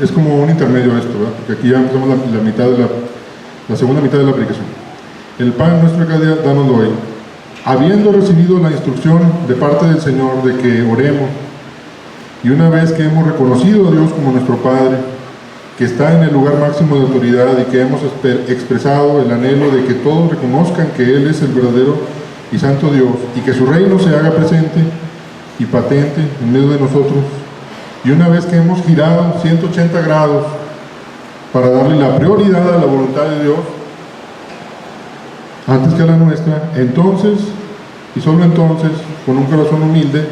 [SPEAKER 1] es como un intermedio esto, ¿verdad? Porque aquí ya empezamos la segunda mitad de la aplicación. El pan nuestro de cada día, dánoslo hoy. Habiendo recibido la instrucción de parte del Señor de que oremos, y una vez que hemos reconocido a Dios como nuestro Padre, que está en el lugar máximo de autoridad, y que hemos expresado el anhelo de que todos reconozcan que Él es el verdadero y santo Dios, y que su reino se haga presente y patente en medio de nosotros, y una vez que hemos girado 180 grados para darle la prioridad a la voluntad de Dios antes que a la nuestra, entonces, y solo entonces, con un corazón humilde,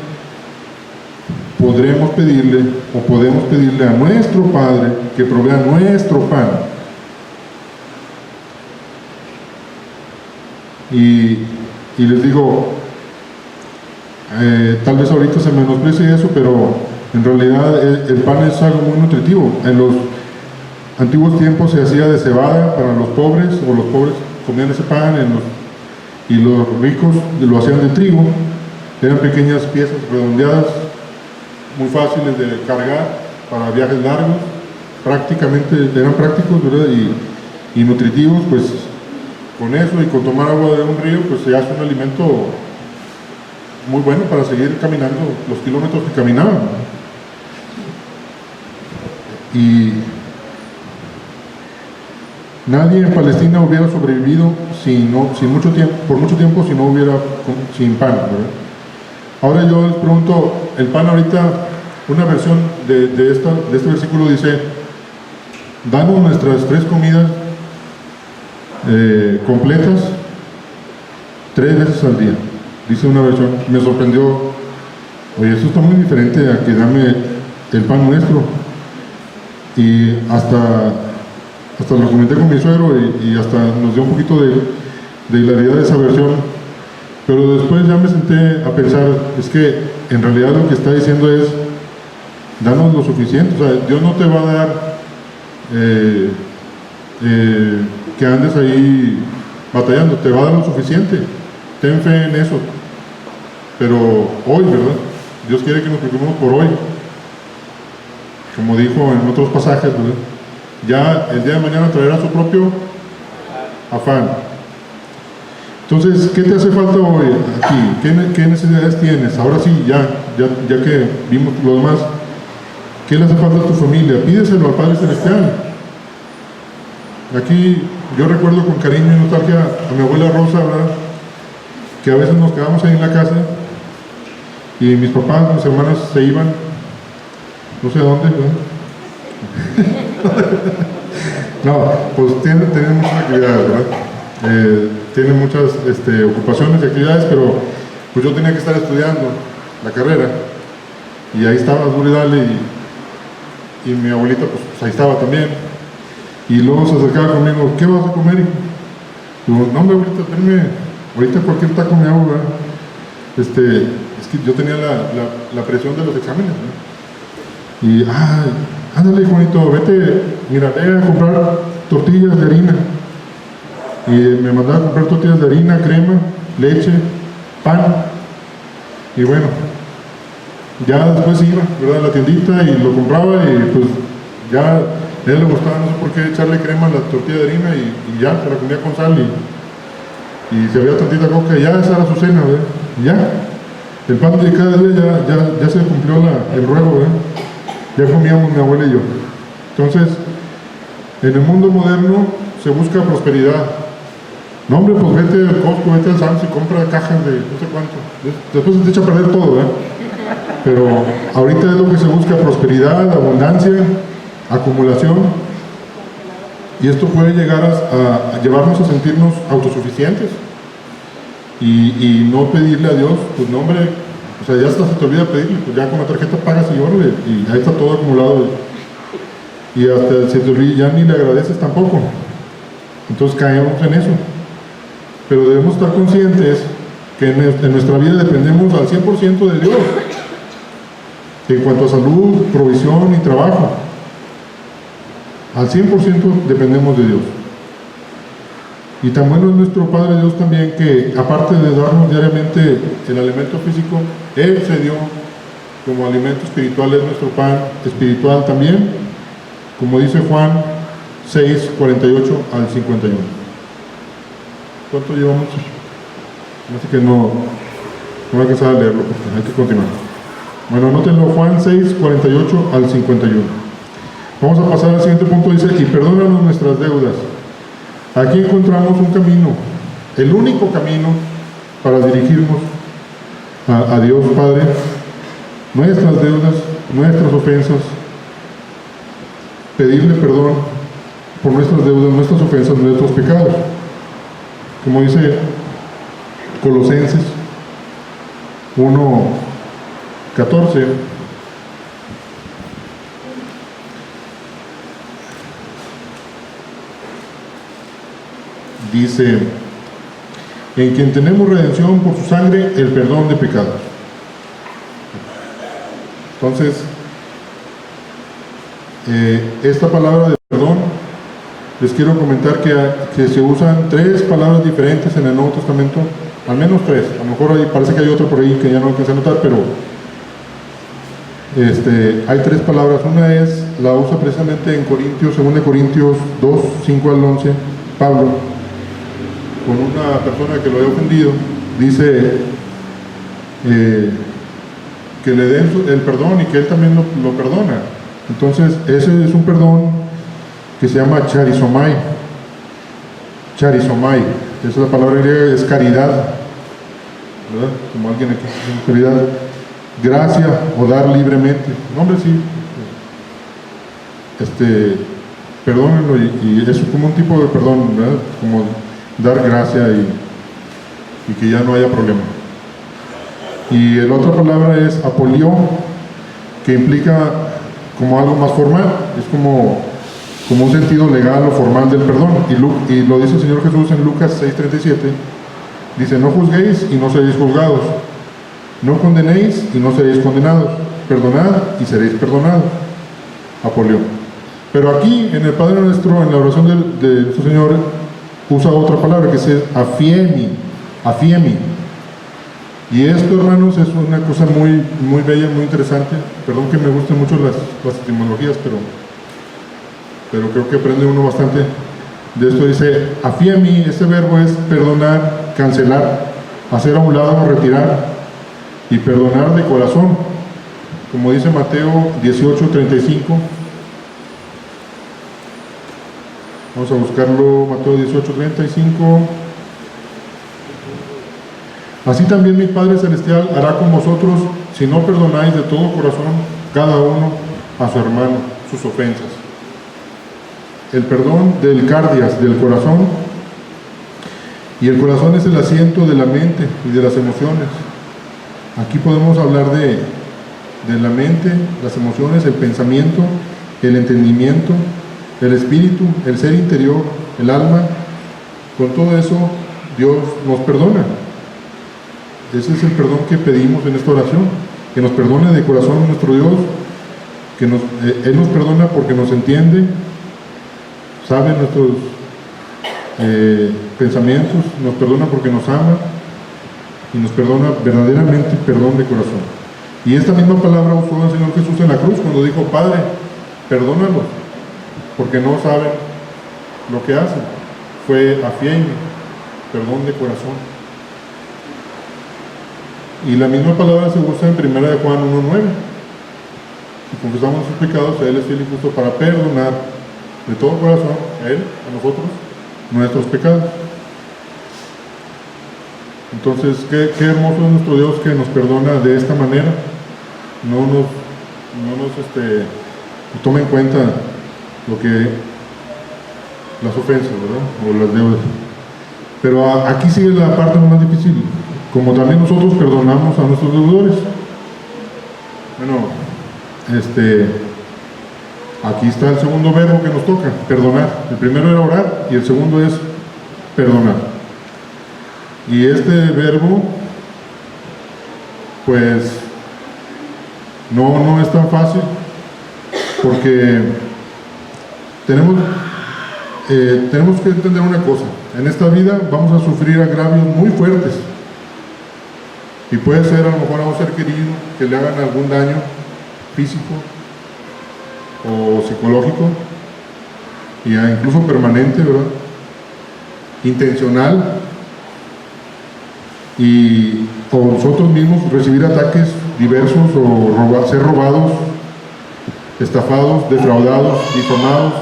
[SPEAKER 1] podemos pedirle a nuestro Padre que provea nuestro pan. Y les digo, tal vez ahorita se menosprecie eso, pero en realidad el pan es algo muy nutritivo. En los antiguos tiempos se hacía de cebada para los pobres, o los pobres comían ese pan, y los ricos lo hacían de trigo. Eran pequeñas piezas redondeadas, muy fáciles de cargar para viajes largos, eran prácticos, ¿verdad? Y nutritivos. Pues con eso y con tomar agua de un río, pues se hace un alimento muy bueno para seguir caminando los kilómetros que caminaban. Y nadie en Palestina hubiera sobrevivido por mucho tiempo si no hubiera sin pan, ¿verdad? Ahora yo les pregunto, el pan ahorita, una versión de este versículo dice: danos nuestras 3 comidas completas 3 veces al día. Dice una versión, me sorprendió, oye, eso está muy diferente a que dame el pan nuestro. Y hasta lo comenté con mi suegro, y hasta nos dio un poquito de hilaridad esa versión. Pero después ya me senté a pensar, es que en realidad lo que está diciendo es: danos lo suficiente. O sea, Dios no te va a dar que andes ahí batallando, te va a dar lo suficiente. Ten fe en eso. Pero hoy, ¿verdad? Dios quiere que nos preocupemos por hoy. Como dijo en otros pasajes, ¿verdad? Ya el día de mañana traerá su propio afán. Entonces, ¿qué te hace falta hoy aquí? ¿Qué necesidades tienes? Ahora sí, ya que vimos lo demás, ¿qué le hace falta a tu familia? Pídeselo al Padre Celestial. Aquí yo recuerdo con cariño y nostalgia a mi abuela Rosa, ¿verdad? Que a veces nos quedamos ahí en la casa y mis papás, mis hermanas se iban, no sé a dónde, ¿verdad? No, pues tienen muchas actividades, ¿verdad? Tienen muchas ocupaciones y actividades, pero pues yo tenía que estar estudiando la carrera, y ahí estaba duro y dale, y mi abuelita pues ahí estaba también, y luego se acercaba conmigo: ¿qué vas a comer, hijo? Digo: no, hombre, abuelita, Ahorita cualquier taco me hago, ¿verdad? Es que yo tenía la presión de los exámenes, ¿no? Y, ándale, Juanito, vete, mira, ve a comprar tortillas de harina. Y me mandaba a comprar tortillas de harina, crema, leche, pan. Y bueno, ya después iba, ¿verdad?, a la tiendita y lo compraba y pues ya a él le gustaba, no sé por qué, echarle crema a la tortilla de harina y ya, se la comía con sal y si había tantita coca, ya esa era su cena, ¿verdad? Y ya, el pan de cada día ya se cumplió el ruego, ¿verdad? Ya comíamos mi abuela y yo. Entonces, en el mundo moderno se busca prosperidad. No, hombre, pues vete al Costco, vete al Sam's y compra cajas de no sé cuánto. Después se te echa a perder todo, ¿verdad? Pero ahorita es lo que se busca: prosperidad, abundancia, acumulación. Y esto puede llegar a llevarnos a sentirnos autosuficientes y no pedirle a Dios, pues no, hombre, o sea, ya hasta se te olvida pedirle, pues ya con la tarjeta pagas y órale, y ahí está todo acumulado. Y hasta se te olvida, ya ni le agradeces tampoco. Entonces caemos en eso. Pero debemos estar conscientes que en nuestra vida dependemos al 100% de Dios, en cuanto a salud, provisión y trabajo. Al 100% dependemos de Dios. Y tan bueno es nuestro Padre Dios también, que aparte de darnos diariamente el alimento físico, Él se dio como alimento espiritual, es nuestro pan espiritual también, como dice Juan 6, 48 al 51. ¿Cuánto llevamos? Así que no voy a alcanzar a leerlo, porque hay que continuar. Bueno, anótenlo, Juan 6, 48 al 51. Vamos a pasar al siguiente punto, dice: y perdónanos nuestras deudas. Aquí encontramos un camino, el único camino para dirigirnos a Dios Padre, nuestras deudas, nuestras ofensas, pedirle perdón por nuestras deudas, nuestras ofensas, nuestros pecados. Como dice Colosenses 1:14, dice: en quien tenemos redención por su sangre, el perdón de pecados. Entonces, esta palabra de perdón, les quiero comentar que se usan 3 palabras diferentes en el Nuevo Testamento, al menos 3, a lo mejor parece que hay otra por ahí que ya no alcancé a notar, pero hay 3 palabras. Una la usa precisamente en Corintios, 2 Corintios 2, 5 al 11, Pablo, con una persona que lo haya ofendido, dice que le den el perdón y que él también lo perdona. Entonces, ese es un perdón que se llama charizomai. Charizomai, esa es la palabra griega, es caridad, ¿verdad? Como alguien aquí dice caridad, gracia o dar libremente. No, hombre, sí. Perdónenlo y es como un tipo de perdón, ¿verdad? Como dar gracia y que ya no haya problema. Y la otra palabra es apolio, que implica como algo más formal, es como un sentido legal o formal del perdón. Y lo dice el Señor Jesús en Lucas 6:37, dice: no juzguéis y no seréis juzgados, no condenéis y no seréis condenados, perdonad y seréis perdonados. Apolio. Pero aquí en el Padre Nuestro, en la oración de nuestro Señor, usa otra palabra que es afiemi. Y esto, hermanos, es una cosa muy, muy bella, muy interesante. Perdón que me gusten mucho las etimologías, pero creo que aprende uno bastante de esto. Dice afiemi, este verbo es perdonar, cancelar, hacer a un lado, retirar, y perdonar de corazón, como dice Mateo 18:35. Vamos a buscarlo, Mateo 18:35. Así también mi Padre Celestial hará con vosotros si no perdonáis de todo corazón cada uno a su hermano sus ofensas. El perdón del cardias, del corazón, y el corazón es el asiento de la mente y de las emociones. Aquí podemos hablar de la mente, las emociones, el pensamiento, el entendimiento, el espíritu, el ser interior, el alma. Con todo eso Dios nos perdona. Ese es el perdón que pedimos en esta oración, que nos perdone de corazón nuestro Dios, que Él nos perdona porque nos entiende, sabe nuestros pensamientos, nos perdona porque nos ama y nos perdona verdaderamente, perdón de corazón. Y esta misma palabra usó el Señor Jesús en la cruz cuando dijo: Padre, perdónalos porque no saben lo que hacen. Fue afieme, perdón de corazón. Y la misma palabra se usa en 1 de Juan 1:9. Si confesamos nuestros pecados, Él es fiel y justo para perdonar de todo corazón a Él, a nosotros, nuestros pecados. Entonces, qué hermoso es nuestro Dios, que nos perdona de esta manera. No nos toma en cuenta las ofensas, ¿verdad? O las deudas. Pero aquí sigue la parte más difícil. Como también nosotros perdonamos a nuestros deudores. Bueno, aquí está el segundo verbo que nos toca: perdonar. El primero era orar y el segundo es perdonar. Y este verbo, pues, no es tan fácil, porque tenemos que entender una cosa: en esta vida vamos a sufrir agravios muy fuertes, y puede ser a lo mejor a un ser querido que le hagan algún daño físico o psicológico, y incluso permanente, ¿verdad? Intencional, o nosotros mismos recibir ataques diversos, o ser robados, estafados, defraudados, difamados,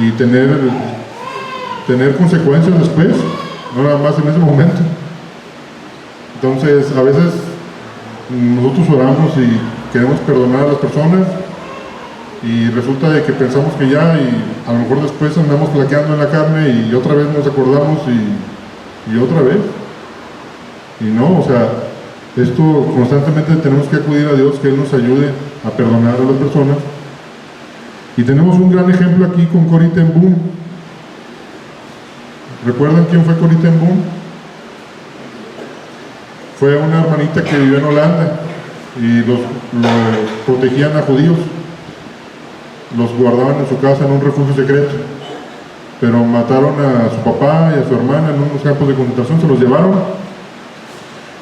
[SPEAKER 1] y tener consecuencias después, no nada más en ese momento. Entonces, a veces nosotros oramos y queremos perdonar a las personas, y resulta de que pensamos que ya, y a lo mejor después andamos flaqueando en la carne y otra vez nos acordamos y otra vez. Y no, o sea, esto constantemente tenemos que acudir a Dios, que Él nos ayude a perdonar a las personas. Y tenemos un gran ejemplo aquí con Corrie ten Boom. ¿Recuerdan quién fue Corrie ten Boom? Fue una hermanita que vivió en Holanda, y los protegían a judíos, los guardaban en su casa en un refugio secreto, pero mataron a su papá y a su hermana en unos campos de concentración, se los llevaron,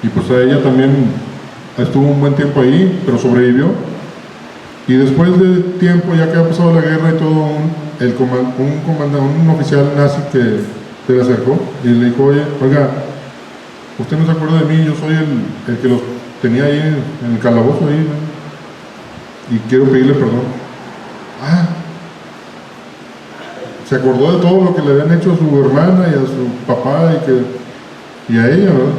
[SPEAKER 1] y pues a ella también estuvo un buen tiempo ahí, pero sobrevivió. Y después de tiempo, ya que ha pasado la guerra y todo, un oficial nazi que se le acercó y le dijo: oiga, usted no se acuerda de mí, yo soy el que los tenía ahí en el calabozo ahí, ¿no? Y quiero pedirle perdón. Se acordó de todo lo que le habían hecho a su hermana y a su papá y a ella, ¿verdad?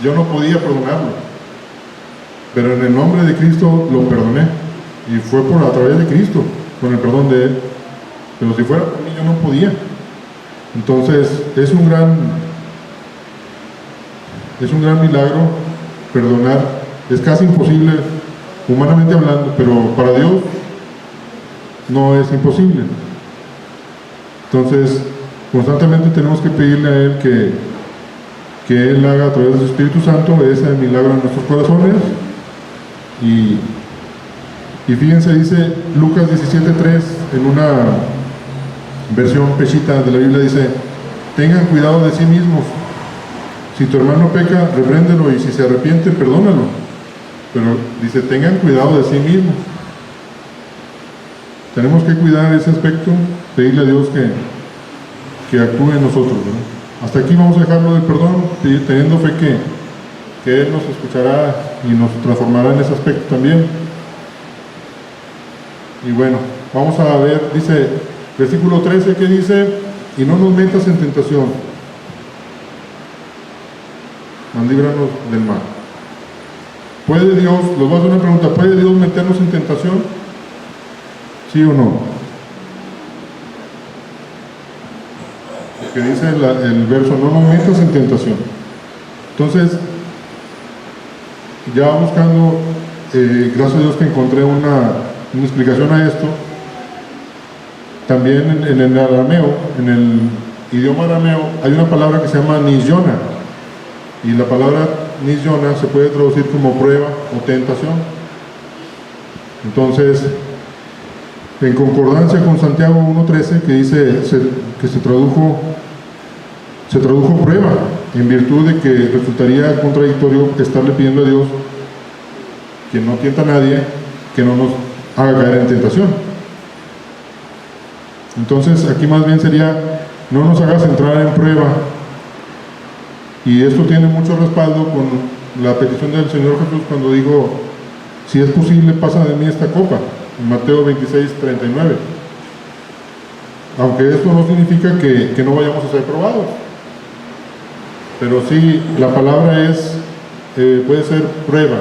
[SPEAKER 1] Yo no podía perdonarlo, pero en el nombre de Cristo lo perdoné, y fue a través de Cristo, con el perdón de Él. Pero si fuera por mí, yo no podía. Entonces, es un gran milagro perdonar. Es casi imposible, humanamente hablando, pero para Dios no es imposible. Entonces, constantemente tenemos que pedirle a Él que Él haga a través de su Espíritu Santo ese milagro en nuestros corazones. Y fíjense, dice Lucas 17:3, en una versión peshita de la Biblia, dice: tengan cuidado de sí mismos. Si tu hermano peca, repréndelo, y si se arrepiente, perdónalo. Pero dice: tengan cuidado de sí mismos. Tenemos que cuidar ese aspecto, pedirle a Dios que actúe en nosotros, ¿no? Hasta aquí vamos a dejarlo del perdón, teniendo fe que Él nos escuchará y nos transformará en ese aspecto también. Y bueno, vamos a ver, dice, versículo 13, que dice: y no nos metas en tentación, mas líbranos del mal. ¿Puede Dios, les voy a hacer una pregunta, ¿puede Dios meternos en tentación? ¿Sí o no? Que dice el verso: no nos metas en tentación. Entonces, ya buscando, gracias a Dios que encontré una explicación a esto, También en el arameo, en el idioma arameo, hay una palabra que se llama nisyona, y la palabra nisyona se puede traducir como prueba o tentación. Entonces, en concordancia con Santiago 1:13, que dice que se tradujo prueba, en virtud de que resultaría contradictorio estarle pidiendo a Dios, que no tienta a nadie, que no nos haga caer en tentación. Entonces aquí más bien sería: no nos hagas entrar en prueba. Y esto tiene mucho respaldo con la petición del Señor Jesús cuando dijo: si es posible, pasa de mí esta copa, en Mateo 26:39. Aunque esto no significa que no vayamos a ser probados, pero sí, la palabra es, puede ser prueba,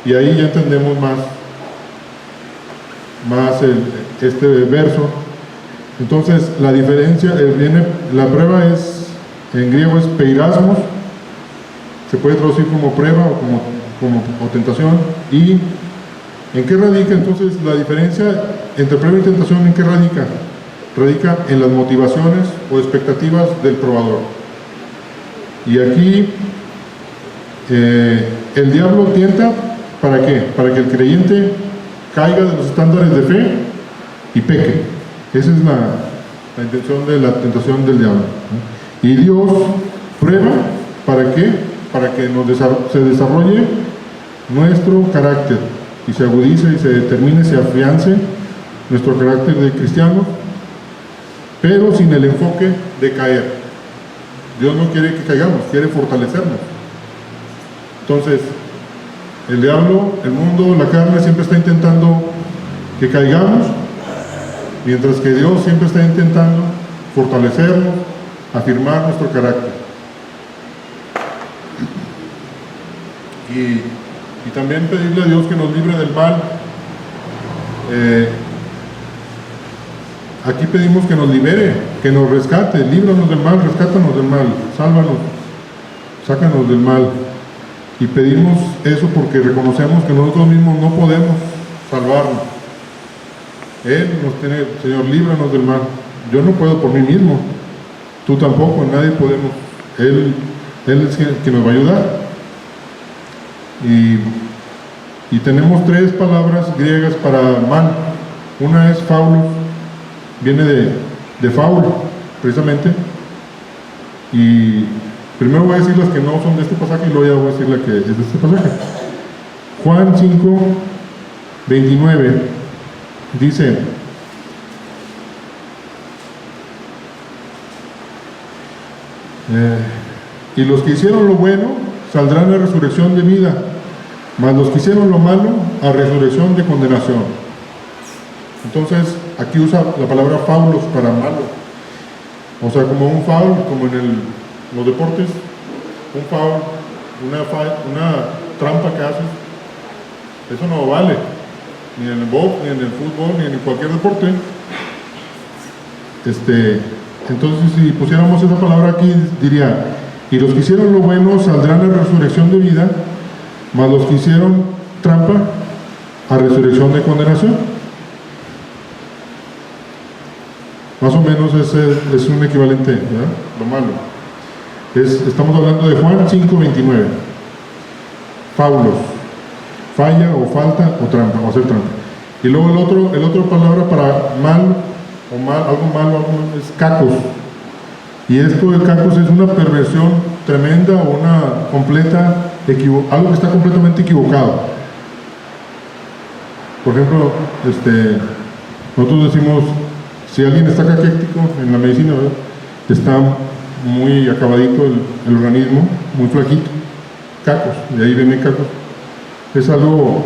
[SPEAKER 1] y ahí ya entendemos más este verso. Entonces, la diferencia la prueba es, en griego es peirasmos, se puede traducir como prueba o tentación. ¿Y en qué radica entonces la diferencia entre prueba y tentación? ¿En qué radica? Radica en las motivaciones o expectativas del probador. Y aquí el diablo tienta, ¿para qué? Para que el creyente caiga de los estándares de fe y peque. Esa es la intención de la tentación del diablo, ¿no? Y Dios prueba, ¿para qué? Para que se desarrolle nuestro carácter y se agudice y se determine, se afiance nuestro carácter de cristiano, pero sin el enfoque de caer. Dios no quiere que caigamos, quiere fortalecernos. Entonces, el diablo, el mundo, la carne siempre está intentando que caigamos, mientras que Dios siempre está intentando fortalecernos, afirmar nuestro carácter. Y también pedirle a Dios que nos libre del mal. Aquí pedimos que nos libere, que nos rescate, líbranos del mal, rescátanos del mal, sálvanos, sácanos del mal. Y pedimos eso porque reconocemos que nosotros mismos no podemos salvarnos. Él nos tiene: Señor, líbranos del mal. Yo no puedo por mí mismo, tú tampoco, nadie podemos. Él es quien nos va a ayudar. Y tenemos 3 palabras griegas para mal. Una es faulos, viene de faul, precisamente. Y primero voy a decir las que no son de este pasaje y luego ya voy a decir la que es de este pasaje. Juan 5:29 dice: y los que hicieron lo bueno saldrán a resurrección de vida, mas los que hicieron lo malo a resurrección de condenación. Entonces aquí usa la palabra faulos para malo, o sea, como un foul, como en los deportes, un foul, una trampa que haces, eso no vale, ni en el box, ni en el fútbol, ni en cualquier deporte. Entonces, si pusiéramos esa palabra aquí, diría: y los que hicieron lo bueno saldrán a resurrección de vida, mas los que hicieron trampa a resurrección de condenación. Más o menos ese es un equivalente, ¿verdad? Lo malo. Estamos hablando de Juan 5:29. Faulos, falla o falta o trampa, o hacer trampa. Y luego el otro palabra para mal, algo malo, es cacos. Y esto de cacos es una perversión tremenda o una completa algo que está completamente equivocado. Por ejemplo, nosotros decimos, si alguien está caquético en la medicina, ¿verdad?, está muy acabadito el organismo, muy flaquito, cacos, de ahí viene cacos. Es algo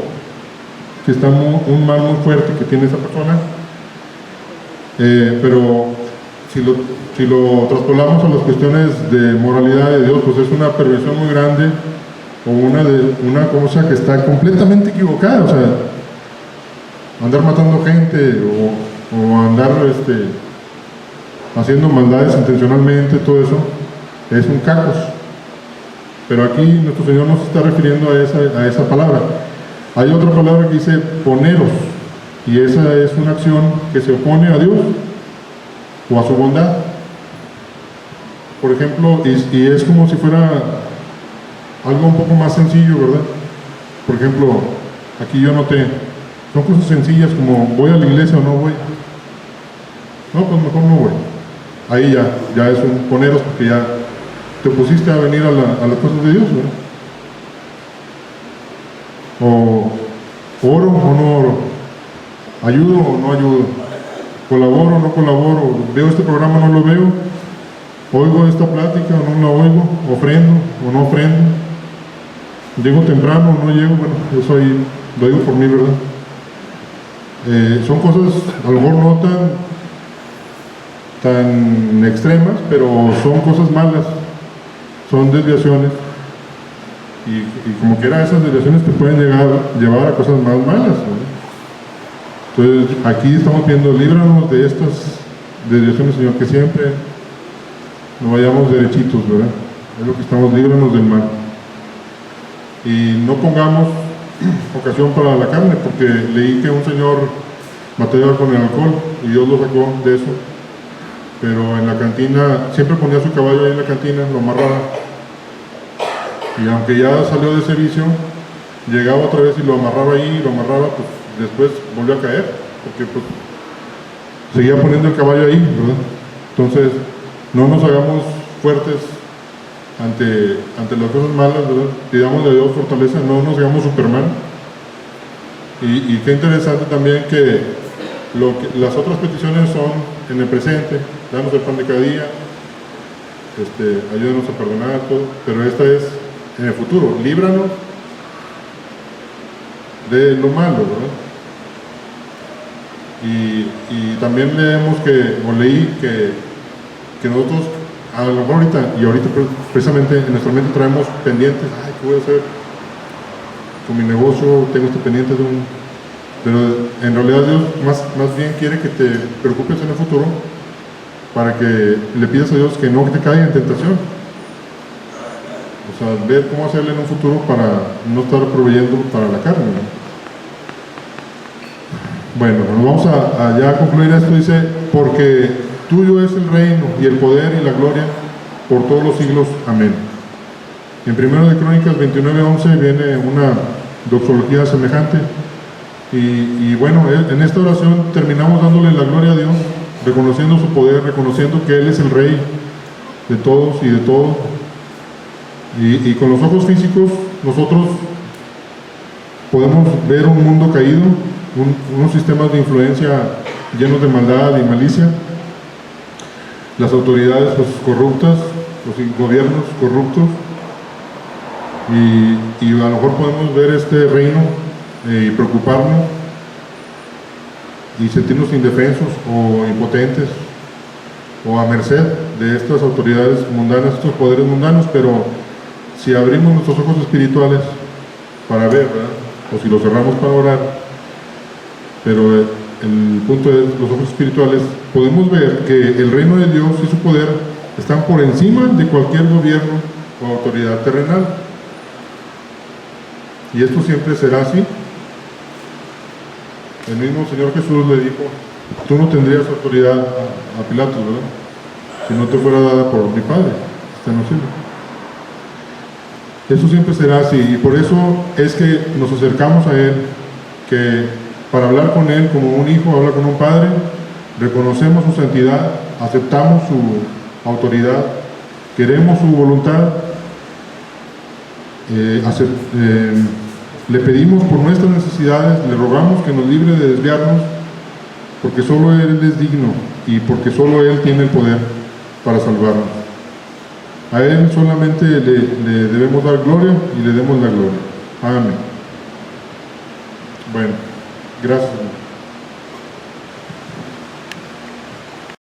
[SPEAKER 1] que está un mal muy fuerte que tiene esa persona, pero si lo traspolamos a las cuestiones de moralidad de Dios, pues es una perversión muy grande, o una cosa que está completamente equivocada. O sea, andar matando gente o andar haciendo maldades intencionalmente, todo eso es un cacos. Pero aquí nuestro Señor no se está refiriendo a esa palabra. Hay otra palabra que dice poneros, Y esa es una acción que se opone a Dios o a su bondad. Por ejemplo, y es como si fuera algo un poco más sencillo, ¿verdad? Por ejemplo, aquí yo noté, son cosas sencillas como ¿voy a la iglesia o no voy? No, pues mejor no voy. Ahí ya es un poneros porque ya te pusiste a venir a las cosas de Dios, ¿verdad? O oro o no oro, ayudo o no ayudo, colaboro o no colaboro, veo este programa o no lo veo, oigo esta plática o no la oigo, ofrendo o no ofrendo, llego temprano o no llego. Bueno, eso ahí lo digo por mí, ¿verdad? Son cosas a lo mejor no tan extremas, pero son cosas malas, son desviaciones, y como quiera esas desviaciones te pueden llevar a cosas más malas, ¿no? Entonces aquí estamos viendo, líbranos de estas desviaciones, Señor, que siempre no vayamos derechitos, ¿verdad? Es lo que estamos, líbranos del mal. Y no pongamos ocasión para la carne, porque leí que un señor batallaba con el alcohol y Dios lo sacó de eso, pero en la cantina siempre ponía su caballo ahí en la cantina, lo amarraba, y aunque ya salió de ese vicio, llegaba otra vez y lo amarraba ahí, lo amarraba, pues después volvió a caer, porque pues seguía poniendo el caballo ahí, ¿verdad? Entonces no nos hagamos fuertes ante las cosas malas, ¿verdad? Pidamos de Dios fortaleza, no nos hagamos Superman. Y qué interesante también que las otras peticiones son en el presente, danos el pan de cada día, ayúdanos a perdonar todo, pero esta es en el futuro, líbranos de lo malo, ¿verdad? Y también leí que nosotros, a lo mejor ahorita precisamente en nuestra mente traemos pendientes, ay, ¿qué voy a hacer con mi negocio? Tengo este pendiente pero en realidad Dios más bien quiere que te preocupes en el futuro, para que le pidas a Dios que no te caiga en tentación. O sea, ver cómo hacerle en un futuro para no estar proveyendo para la carne, ¿no? Bueno, vamos a ya concluir esto. Dice, porque tuyo es el reino y el poder y la gloria por todos los siglos. Amén. En 1 de Crónicas 29:11 viene una doxología semejante. Y bueno, en esta oración terminamos dándole la gloria a Dios, reconociendo su poder, reconociendo que Él es el Rey de todos y de todo. Y con los ojos físicos nosotros podemos ver un mundo caído, unos sistemas de influencia llenos de maldad y malicia, las autoridades pues, corruptas, los gobiernos corruptos, y a lo mejor podemos ver este reino y preocuparnos y sentirnos indefensos o impotentes o a merced de estas autoridades mundanas, estos poderes mundanos. Pero si abrimos nuestros ojos espirituales para ver, ¿verdad? O si los cerramos para orar, pero el punto es los ojos espirituales, podemos ver que el reino de Dios y su poder están por encima de cualquier gobierno o autoridad terrenal, y esto siempre será así. El mismo Señor Jesús le dijo, tú no tendrías autoridad a Pilatos, ¿verdad?, si no te fuera dada por mi Padre que está en los cielos. Eso siempre será así, y por eso es que nos acercamos a Él, que para hablar con Él como un hijo habla con un padre, reconocemos su santidad, aceptamos su autoridad, queremos su voluntad, le pedimos por nuestras necesidades, le rogamos que nos libre de desviarnos, porque solo Él es digno y porque solo Él tiene el poder para salvarnos. A Él solamente le debemos dar gloria y le demos la gloria. Amén. Bueno, gracias.